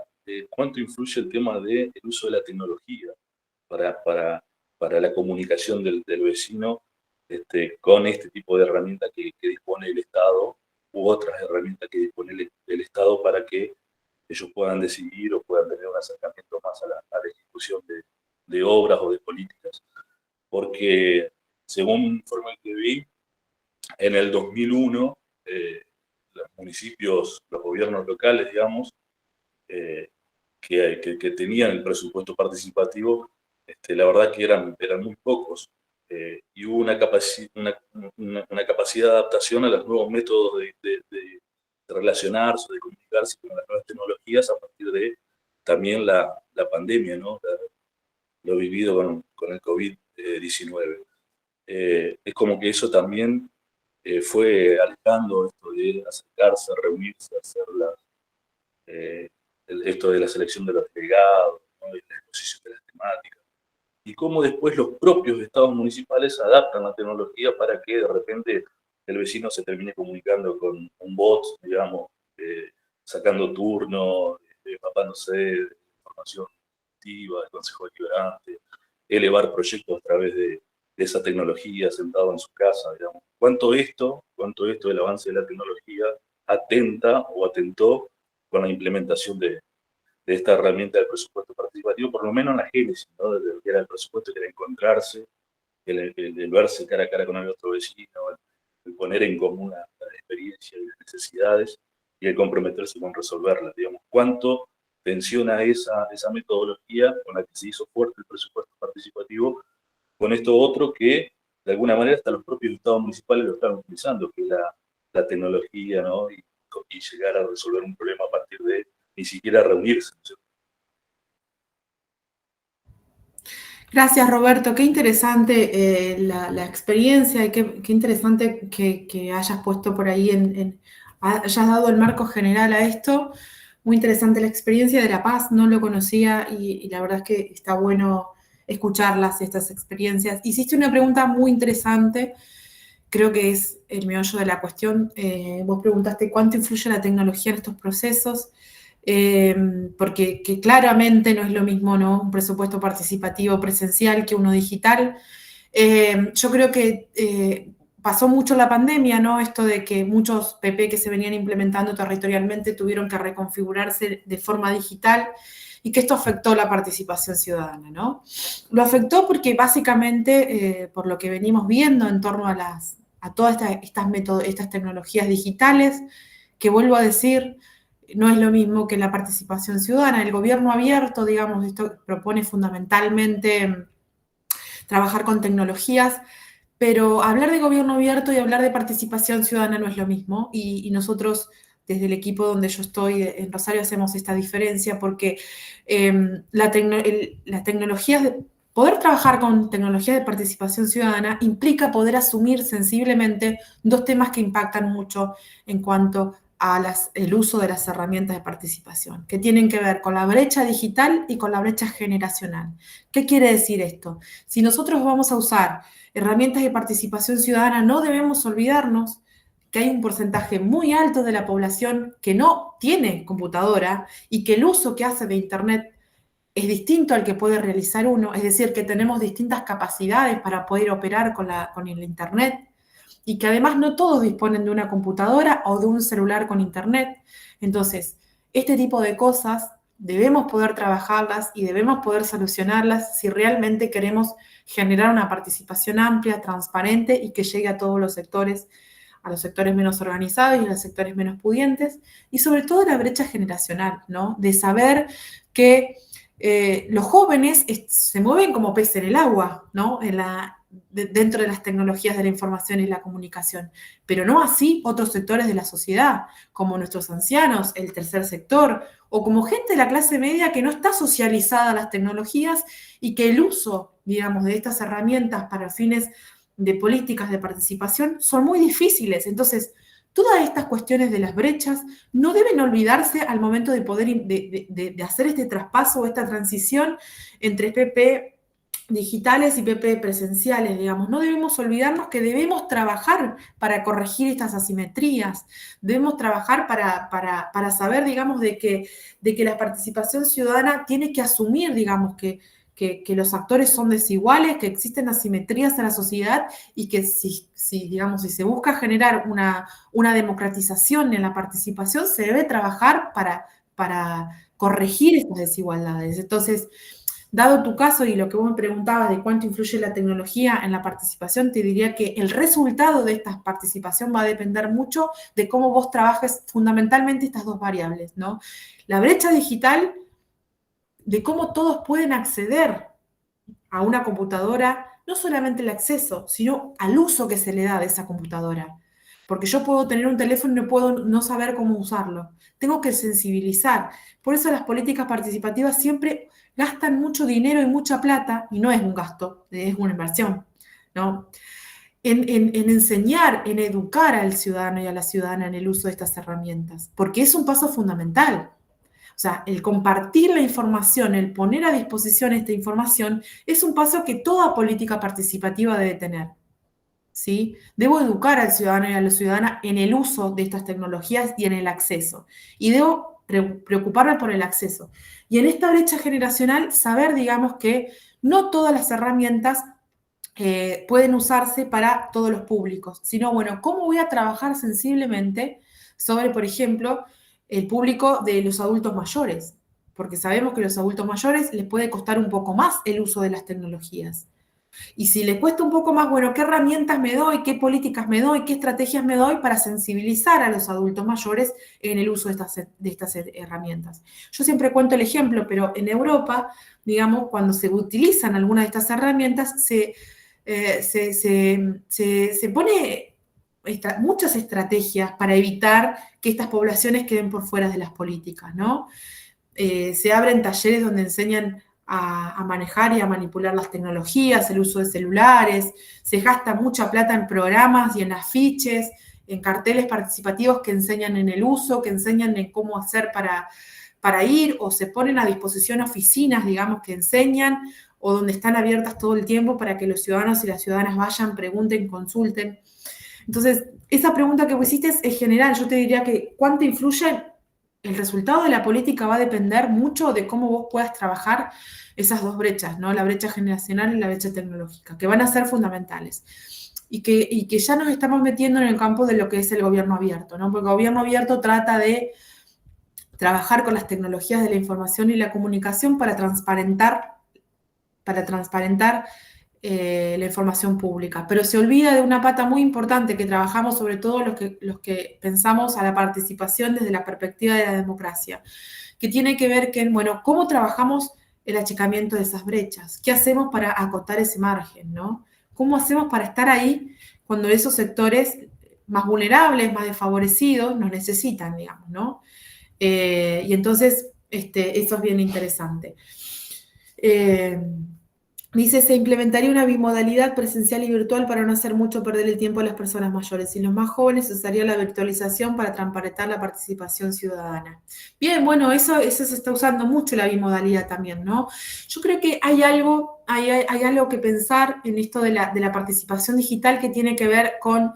cuánto influye el tema del uso de la tecnología para la comunicación del vecino con este tipo de herramientas que dispone el Estado, u otras herramientas que dispone el Estado para que ellos puedan decidir o puedan tener un acercamiento más a la ejecución de obras o de políticas. Porque, según un informe que vi, en el 2001, municipios, los gobiernos locales, digamos, que tenían el presupuesto participativo, la verdad que eran muy pocos. Y hubo una capacidad de adaptación a los nuevos métodos de relacionarse, de comunicarse con las nuevas tecnologías a partir de también la pandemia, ¿no? Lo vivido con el COVID-19. Es como que eso también fue alejando esto de acercarse, reunirse, hacer esto de la selección de los delegados, ¿no? Y la exposición de las temáticas. Y cómo después los propios estados municipales adaptan la tecnología para que de repente el vecino se termine comunicando con un bot, digamos, sacando turnos, empapándose de información activa, de consejo deliberante, elevar proyectos a través de esa tecnología sentado en su casa, digamos. ¿Cuánto esto del avance de la tecnología atenta o atentó con la implementación de esta herramienta del presupuesto participativo, por lo menos en la génesis, ¿no? De lo que era el presupuesto, que era encontrarse, el verse cara a cara con el otro vecino, el poner en común las experiencias y las necesidades y el comprometerse con resolverlas, digamos. ¿Cuánto tensiona esa metodología con la que se hizo fuerte el presupuesto participativo con esto otro que, de alguna manera, hasta los propios estados municipales lo están utilizando, que es la tecnología, ¿no? Y llegar a resolver un problema a partir de ni siquiera reunirse, ¿no? Gracias, Roberto. Qué interesante la experiencia y qué interesante que hayas puesto por ahí, hayas dado el marco general a esto. Muy interesante la experiencia de La Paz, no lo conocía y la verdad es que está bueno escucharlas, estas experiencias. Hiciste una pregunta muy interesante, creo que es el meollo de la cuestión. Vos preguntaste cuánto influye la tecnología en estos procesos. Porque que claramente no es lo mismo, ¿no? Un presupuesto participativo presencial que uno digital. Yo creo que pasó mucho la pandemia, ¿no? Esto de que muchos PP que se venían implementando territorialmente tuvieron que reconfigurarse de forma digital y que esto afectó la participación ciudadana, ¿no? Lo afectó porque básicamente, por lo que venimos viendo en torno a todas estas tecnologías digitales, que vuelvo a decir, no es lo mismo que la participación ciudadana. El gobierno abierto, digamos, esto propone fundamentalmente trabajar con tecnologías, pero hablar de gobierno abierto y hablar de participación ciudadana no es lo mismo. Y nosotros, desde el equipo donde yo estoy en Rosario, hacemos esta diferencia porque poder trabajar con tecnologías de participación ciudadana implica poder asumir sensiblemente dos temas que impactan mucho en cuanto el uso de las herramientas de participación, que tienen que ver con la brecha digital y con la brecha generacional. ¿Qué quiere decir esto? Si nosotros vamos a usar herramientas de participación ciudadana, no debemos olvidarnos que hay un porcentaje muy alto de la población que no tiene computadora y que el uso que hace de Internet es distinto al que puede realizar uno, es decir, que tenemos distintas capacidades para poder operar con el Internet, y que además no todos disponen de una computadora o de un celular con Internet. Entonces, este tipo de cosas debemos poder trabajarlas y debemos poder solucionarlas si realmente queremos generar una participación amplia, transparente y que llegue a todos los sectores, a los sectores menos organizados y a los sectores menos pudientes, y sobre todo la brecha generacional, ¿no? De saber que los jóvenes se mueven como peces en el agua, ¿no? Dentro de las tecnologías de la información y la comunicación, pero no así otros sectores de la sociedad, como nuestros ancianos, el tercer sector, o como gente de la clase media que no está socializada a las tecnologías y que el uso, digamos, de estas herramientas para fines de políticas de participación son muy difíciles. Entonces, todas estas cuestiones de las brechas no deben olvidarse al momento de poder de hacer este traspaso o esta transición entre PP digitales y PP presenciales, digamos. No debemos olvidarnos que debemos trabajar para corregir estas asimetrías, debemos trabajar para saber, digamos, de que la participación ciudadana tiene que asumir, digamos, que los actores son desiguales, que existen asimetrías en la sociedad y que si se busca generar una democratización en la participación, se debe trabajar para corregir estas desigualdades. Entonces, dado tu caso y lo que vos me preguntabas de cuánto influye la tecnología en la participación, te diría que el resultado de esta participación va a depender mucho de cómo vos trabajes fundamentalmente estas dos variables, ¿no? La brecha digital, de cómo todos pueden acceder a una computadora, no solamente el acceso, sino al uso que se le da de esa computadora. Porque yo puedo tener un teléfono y no puedo no saber cómo usarlo. Tengo que sensibilizar. Por eso las políticas participativas siempre gastan mucho dinero y mucha plata, y no es un gasto, es una inversión, ¿no? En enseñar, en educar al ciudadano y a la ciudadana en el uso de estas herramientas, porque es un paso fundamental. O sea, el compartir la información, el poner a disposición esta información, es un paso que toda política participativa debe tener, ¿sí? Debo educar al ciudadano y a la ciudadana en el uso de estas tecnologías y en el acceso. Y debo preocuparme por el acceso. Y en esta brecha generacional, saber, digamos, que no todas las herramientas pueden usarse para todos los públicos, sino, bueno, ¿cómo voy a trabajar sensiblemente sobre, por ejemplo, el público de los adultos mayores? Porque sabemos que a los adultos mayores les puede costar un poco más el uso de las tecnologías. Y si les cuesta un poco más, bueno, ¿qué herramientas me doy? ¿Qué políticas me doy? ¿Qué estrategias me doy para sensibilizar a los adultos mayores en el uso de estas herramientas? Yo siempre cuento el ejemplo, pero en Europa, digamos, cuando se utilizan algunas de estas herramientas, se pone muchas estrategias para evitar que estas poblaciones queden por fuera de las políticas, ¿no? Se abren talleres donde enseñan a manejar y a manipular las tecnologías, el uso de celulares, se gasta mucha plata en programas y en afiches, en carteles participativos que enseñan en el uso, que enseñan en cómo hacer para ir, o se ponen a disposición oficinas, digamos, que enseñan, o donde están abiertas todo el tiempo para que los ciudadanos y las ciudadanas vayan, pregunten, consulten. Entonces, esa pregunta que vos hiciste es general. Yo te diría que ¿cuánto influye? El resultado de la política va a depender mucho de cómo vos puedas trabajar esas dos brechas, ¿no? La brecha generacional y la brecha tecnológica, que van a ser fundamentales. Y que ya nos estamos metiendo en el campo de lo que es el gobierno abierto, ¿no? Porque el gobierno abierto trata de trabajar con las tecnologías de la información y la comunicación para transparentar la información pública, pero se olvida de una pata muy importante que trabajamos sobre todo los que pensamos a la participación desde la perspectiva de la democracia, que tiene que ver con, bueno, cómo trabajamos el achicamiento de esas brechas, qué hacemos para acotar ese margen, ¿no? ¿Cómo hacemos para estar ahí cuando esos sectores más vulnerables, más desfavorecidos, nos necesitan, digamos, ¿no? Y entonces, eso es bien interesante. Dice, se implementaría una bimodalidad presencial y virtual para no hacer mucho perder el tiempo a las personas mayores. Y los más jóvenes usaría la virtualización para transparentar la participación ciudadana. Bien, bueno, eso se está usando mucho la bimodalidad también, ¿no? Yo creo que hay algo que pensar en esto de la participación digital que tiene que ver con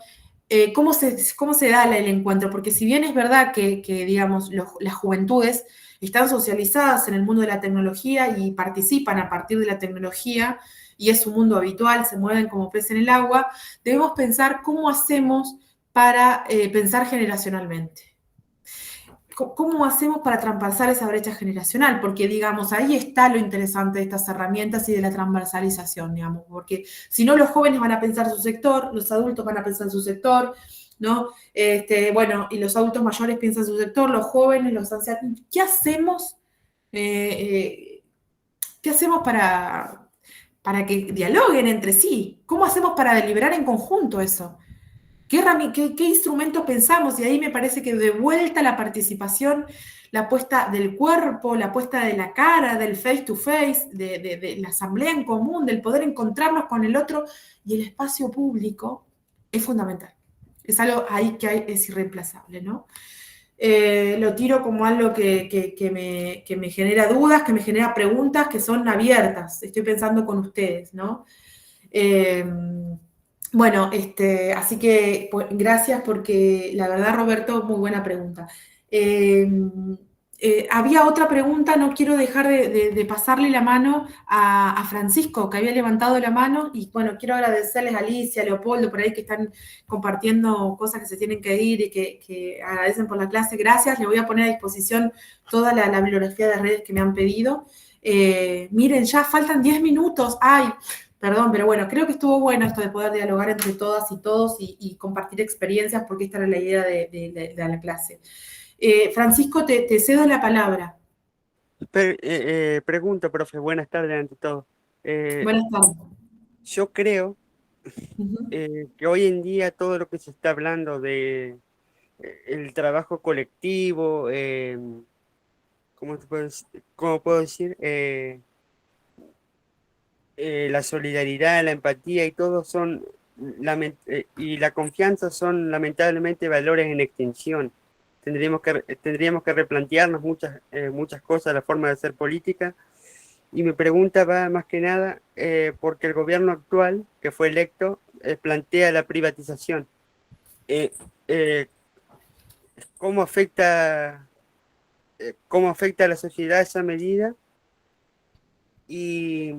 cómo se da el encuentro. Porque si bien es verdad que digamos, las juventudes están socializadas en el mundo de la tecnología y participan a partir de la tecnología, y es su mundo habitual, se mueven como pez en el agua, debemos pensar cómo hacemos para pensar generacionalmente. ¿Cómo hacemos para traspasar esa brecha generacional? Porque, digamos, ahí está lo interesante de estas herramientas y de la transversalización, digamos, porque si no, los jóvenes van a pensar su sector, los adultos van a pensar su sector, ¿no? Bueno, y los adultos mayores piensan su sector, los jóvenes, los ancianos. ¿Qué hacemos? ¿Qué hacemos para que dialoguen entre sí? ¿Cómo hacemos para deliberar en conjunto eso? ¿Qué instrumentos pensamos? Y ahí me parece que de vuelta la participación, la puesta del cuerpo, la puesta de la cara, del face to face, de la asamblea en común, del poder encontrarnos con el otro y el espacio público es fundamental. Es algo ahí que es irreemplazable, ¿no? Lo tiro como algo que me genera dudas, que me genera preguntas que son abiertas. Estoy pensando con ustedes, ¿no? Bueno, así que pues, gracias porque la verdad, Roberto, muy buena pregunta. Había otra pregunta, no quiero dejar de pasarle la mano a Francisco, que había levantado la mano, y bueno, quiero agradecerles a Alicia, a Leopoldo, por ahí que están compartiendo cosas que se tienen que ir y que agradecen por la clase. Gracias, le voy a poner a disposición toda la bibliografía de redes que me han pedido. Miren, ya faltan 10 minutos. Ay, perdón, pero bueno, creo que estuvo bueno esto de poder dialogar entre todas y todos y compartir experiencias, porque esta era la idea de la clase. Francisco, te cedo la palabra. Pregunto, profe, buenas tardes ante todo. Buenas tardes. Yo creo que hoy en día todo lo que se está hablando de el trabajo colectivo, ¿cómo puedo decir? La solidaridad, la empatía y todo y la confianza son lamentablemente valores en extinción. Tendríamos que replantearnos muchas cosas, la forma de hacer política. Y mi pregunta va más que nada porque el gobierno actual, que fue electo, plantea la privatización. ¿Cómo afecta a la sociedad esa medida? ¿Y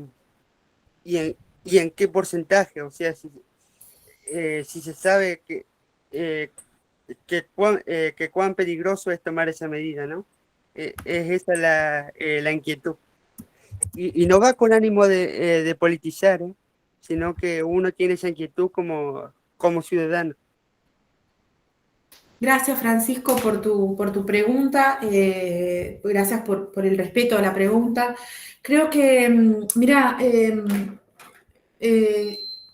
en qué porcentaje? O sea, si se sabe que cuán peligroso es tomar esa medida, ¿no? Es esa la inquietud. Y no va con ánimo de politizar, sino que uno tiene esa inquietud como ciudadano. Gracias, Francisco, por tu pregunta. Gracias por el respeto a la pregunta. Creo que, mira, en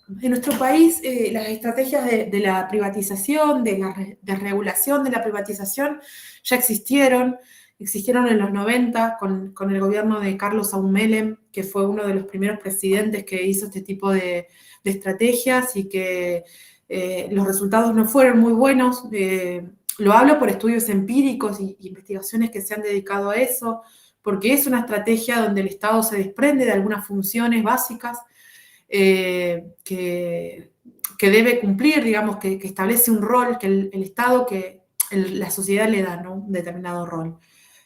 nuestro país las estrategias de la privatización, de la desregulación de la privatización ya existieron en los 90 con el gobierno de Carlos Saúl Menem, que fue uno de los primeros presidentes que hizo este tipo de estrategias y que los resultados no fueron muy buenos. Lo hablo por estudios empíricos y investigaciones que se han dedicado a eso, porque es una estrategia donde el Estado se desprende de algunas funciones básicas que debe cumplir, digamos, que establece un rol que el Estado, que la sociedad le da, ¿no? Un determinado rol.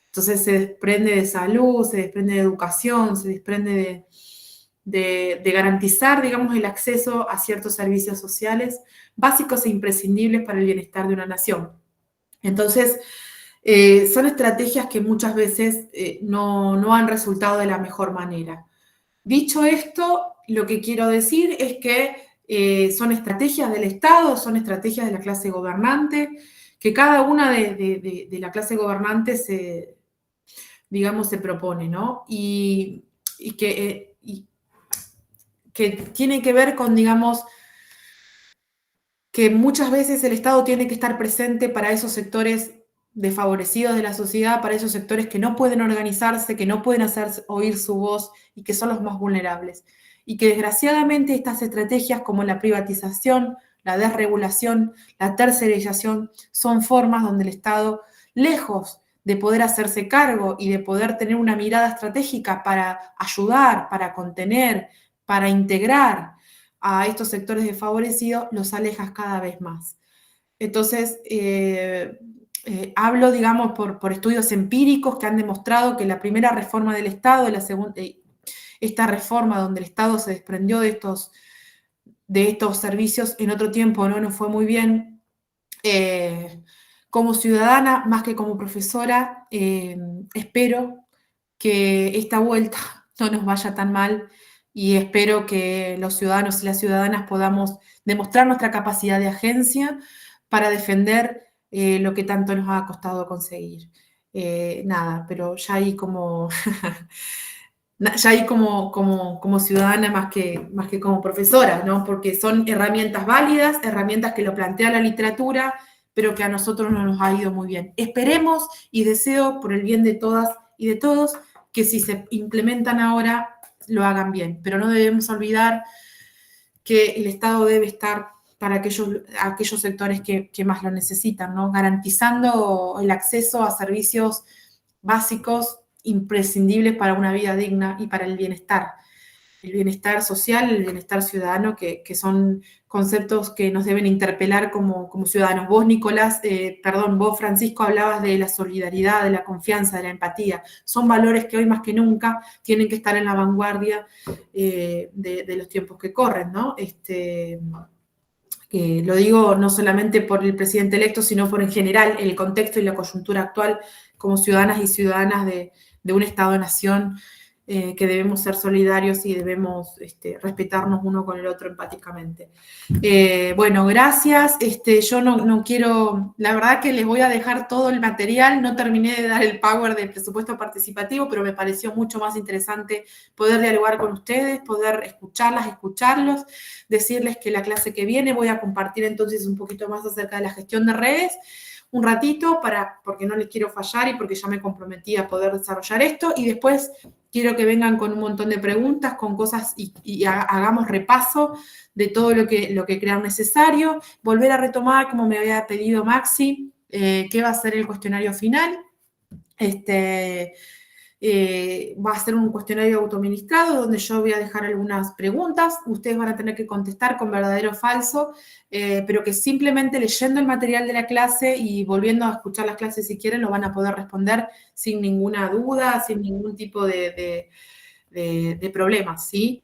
Entonces se desprende de salud, se desprende de educación, se desprende de garantizar, digamos, el acceso a ciertos servicios sociales básicos e imprescindibles para el bienestar de una nación. Entonces, son estrategias que muchas veces no han resultado de la mejor manera. Dicho esto, lo que quiero decir es que son estrategias del Estado, son estrategias de la clase gobernante, que cada una de la clase gobernante se propone, ¿no? Y que tiene que ver con, digamos, que muchas veces el Estado tiene que estar presente para esos sectores desfavorecidos de la sociedad, para esos sectores que no pueden organizarse, que no pueden hacer oír su voz y que son los más vulnerables. Y que desgraciadamente estas estrategias como la privatización, la desregulación, la tercerización, son formas donde el Estado, lejos de poder hacerse cargo y de poder tener una mirada estratégica para ayudar, para contener, para integrar a estos sectores desfavorecidos, los alejas cada vez más. Entonces, hablo, digamos, por estudios empíricos que han demostrado que la primera reforma del Estado, esta reforma donde el Estado se desprendió de estos servicios en otro tiempo no nos fue muy bien. Como ciudadana, más que como profesora, espero que esta vuelta no nos vaya tan mal y espero que los ciudadanos y las ciudadanas podamos demostrar nuestra capacidad de agencia para defender lo que tanto nos ha costado conseguir. Nada, pero ya ahí como ciudadana más que como profesora, ¿no? Porque son herramientas válidas, herramientas que lo plantea la literatura, pero que a nosotros no nos ha ido muy bien. Esperemos y deseo por el bien de todas y de todos que si se implementan ahora lo hagan bien, pero no debemos olvidar que el Estado debe estar para aquellos sectores que más lo necesitan, ¿no? Garantizando el acceso a servicios básicos imprescindibles para una vida digna y para el bienestar social, el bienestar ciudadano, que son conceptos que nos deben interpelar como ciudadanos. Vos, vos, Francisco, hablabas de la solidaridad, de la confianza, de la empatía. Son valores que hoy más que nunca tienen que estar en la vanguardia de los tiempos que corren, ¿no? Lo digo no solamente por el presidente electo, sino por en general el contexto y la coyuntura actual como ciudadanas y ciudadanas de un Estado-nación que debemos ser solidarios y debemos respetarnos uno con el otro empáticamente. Bueno, gracias. Yo no quiero, la verdad que les voy a dejar todo el material, no terminé de dar el power del presupuesto participativo, pero me pareció mucho más interesante poder dialogar con ustedes, poder escucharlos, decirles que la clase que viene voy a compartir entonces un poquito más acerca de la gestión de redes, un ratito, porque no les quiero fallar y porque ya me comprometí a poder desarrollar esto, y después quiero que vengan con un montón de preguntas, con cosas, y hagamos repaso de todo lo que crean necesario, volver a retomar, como me había pedido Maxi, qué va a ser el cuestionario final. Va a ser un cuestionario autoadministrado donde yo voy a dejar algunas preguntas, ustedes van a tener que contestar con verdadero o falso, pero que simplemente leyendo el material de la clase y volviendo a escuchar las clases si quieren, lo van a poder responder sin ninguna duda, sin ningún tipo de problemas, ¿sí?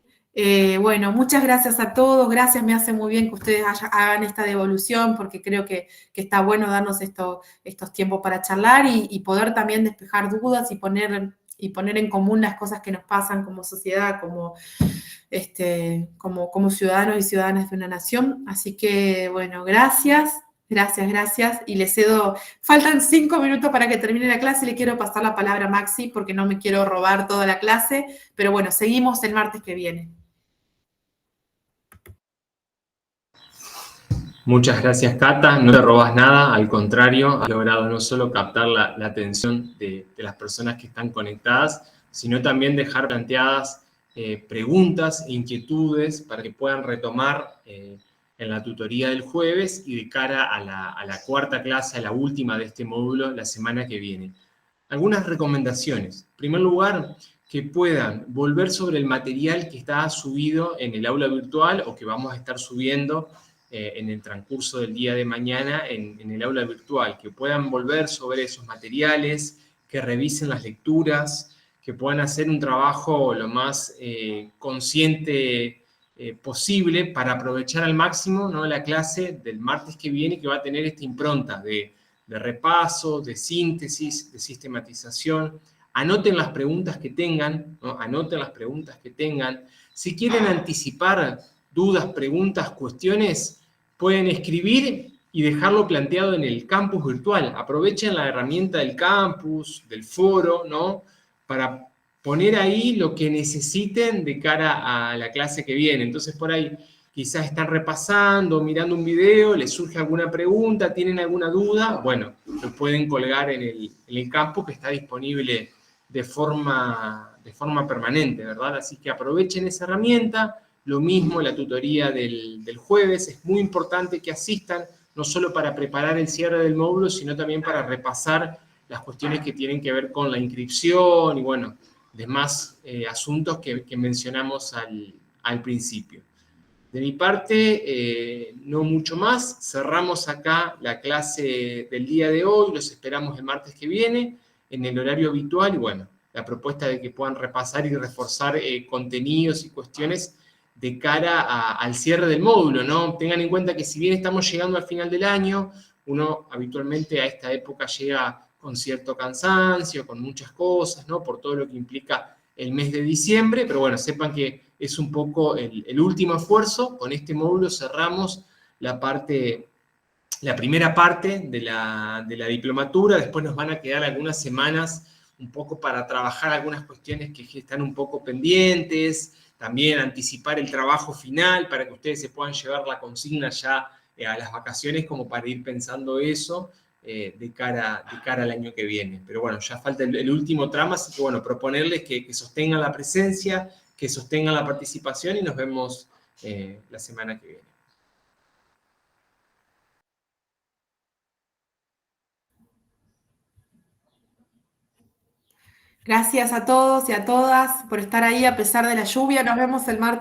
Bueno, muchas gracias a todos, gracias, me hace muy bien que ustedes hagan esta devolución porque creo que está bueno darnos estos tiempos para charlar y poder también despejar dudas y poner en común las cosas que nos pasan como sociedad, como ciudadanos y ciudadanas de una nación. Así que, bueno, gracias. Y les cedo, faltan 5 minutos para que termine la clase, le quiero pasar la palabra a Maxi porque no me quiero robar toda la clase, pero bueno, seguimos el martes que viene. Muchas gracias, Cata. No te robas nada, al contrario, has logrado no solo captar la atención de las personas que están conectadas, sino también dejar planteadas preguntas e inquietudes para que puedan retomar en la tutoría del jueves y de cara a la cuarta clase, a la última de este módulo, la semana que viene. Algunas recomendaciones. En primer lugar, que puedan volver sobre el material que está subido en el aula virtual o que vamos a estar subiendo en el transcurso del día de mañana en el aula virtual, que puedan volver sobre esos materiales, que revisen las lecturas, que puedan hacer un trabajo lo más consciente posible para aprovechar al máximo, ¿no?, la clase del martes que viene, que va a tener esta impronta de repaso, de síntesis, de sistematización. Anoten las preguntas que tengan, ¿no? Anoten las preguntas que tengan. Si quieren anticipar dudas, preguntas, cuestiones, pueden escribir y dejarlo planteado en el campus virtual. Aprovechen la herramienta del campus, del foro, ¿no?, para poner ahí lo que necesiten de cara a la clase que viene. Entonces, por ahí quizás están repasando, mirando un video, les surge alguna pregunta, tienen alguna duda, bueno, lo pueden colgar en el campus que está disponible de forma permanente, ¿verdad? Así que aprovechen esa herramienta. Lo mismo la tutoría del jueves, es muy importante que asistan, no solo para preparar el cierre del módulo, sino también para repasar las cuestiones que tienen que ver con la inscripción y, bueno, demás asuntos que mencionamos al principio. De mi parte, no mucho más. Cerramos acá la clase del día de hoy. Los esperamos el martes que viene en el horario habitual. Y bueno, la propuesta de que puedan repasar y reforzar contenidos y cuestiones de cara al cierre del módulo, ¿no? Tengan en cuenta que si bien estamos llegando al final del año, uno habitualmente a esta época llega con cierto cansancio, con muchas cosas, ¿no?, por todo lo que implica el mes de diciembre, pero bueno, sepan que es un poco el último esfuerzo. Con este módulo cerramos la primera parte de la diplomatura. Después nos van a quedar algunas semanas un poco para trabajar algunas cuestiones que están un poco pendientes, también anticipar el trabajo final para que ustedes se puedan llevar la consigna ya a las vacaciones, como para ir pensando eso de cara al año que viene. Pero bueno, ya falta el último tramo, así que bueno, proponerles que sostengan la presencia, que sostengan la participación y nos vemos la semana que viene. Gracias a todos y a todas por estar ahí a pesar de la lluvia. Nos vemos el martes.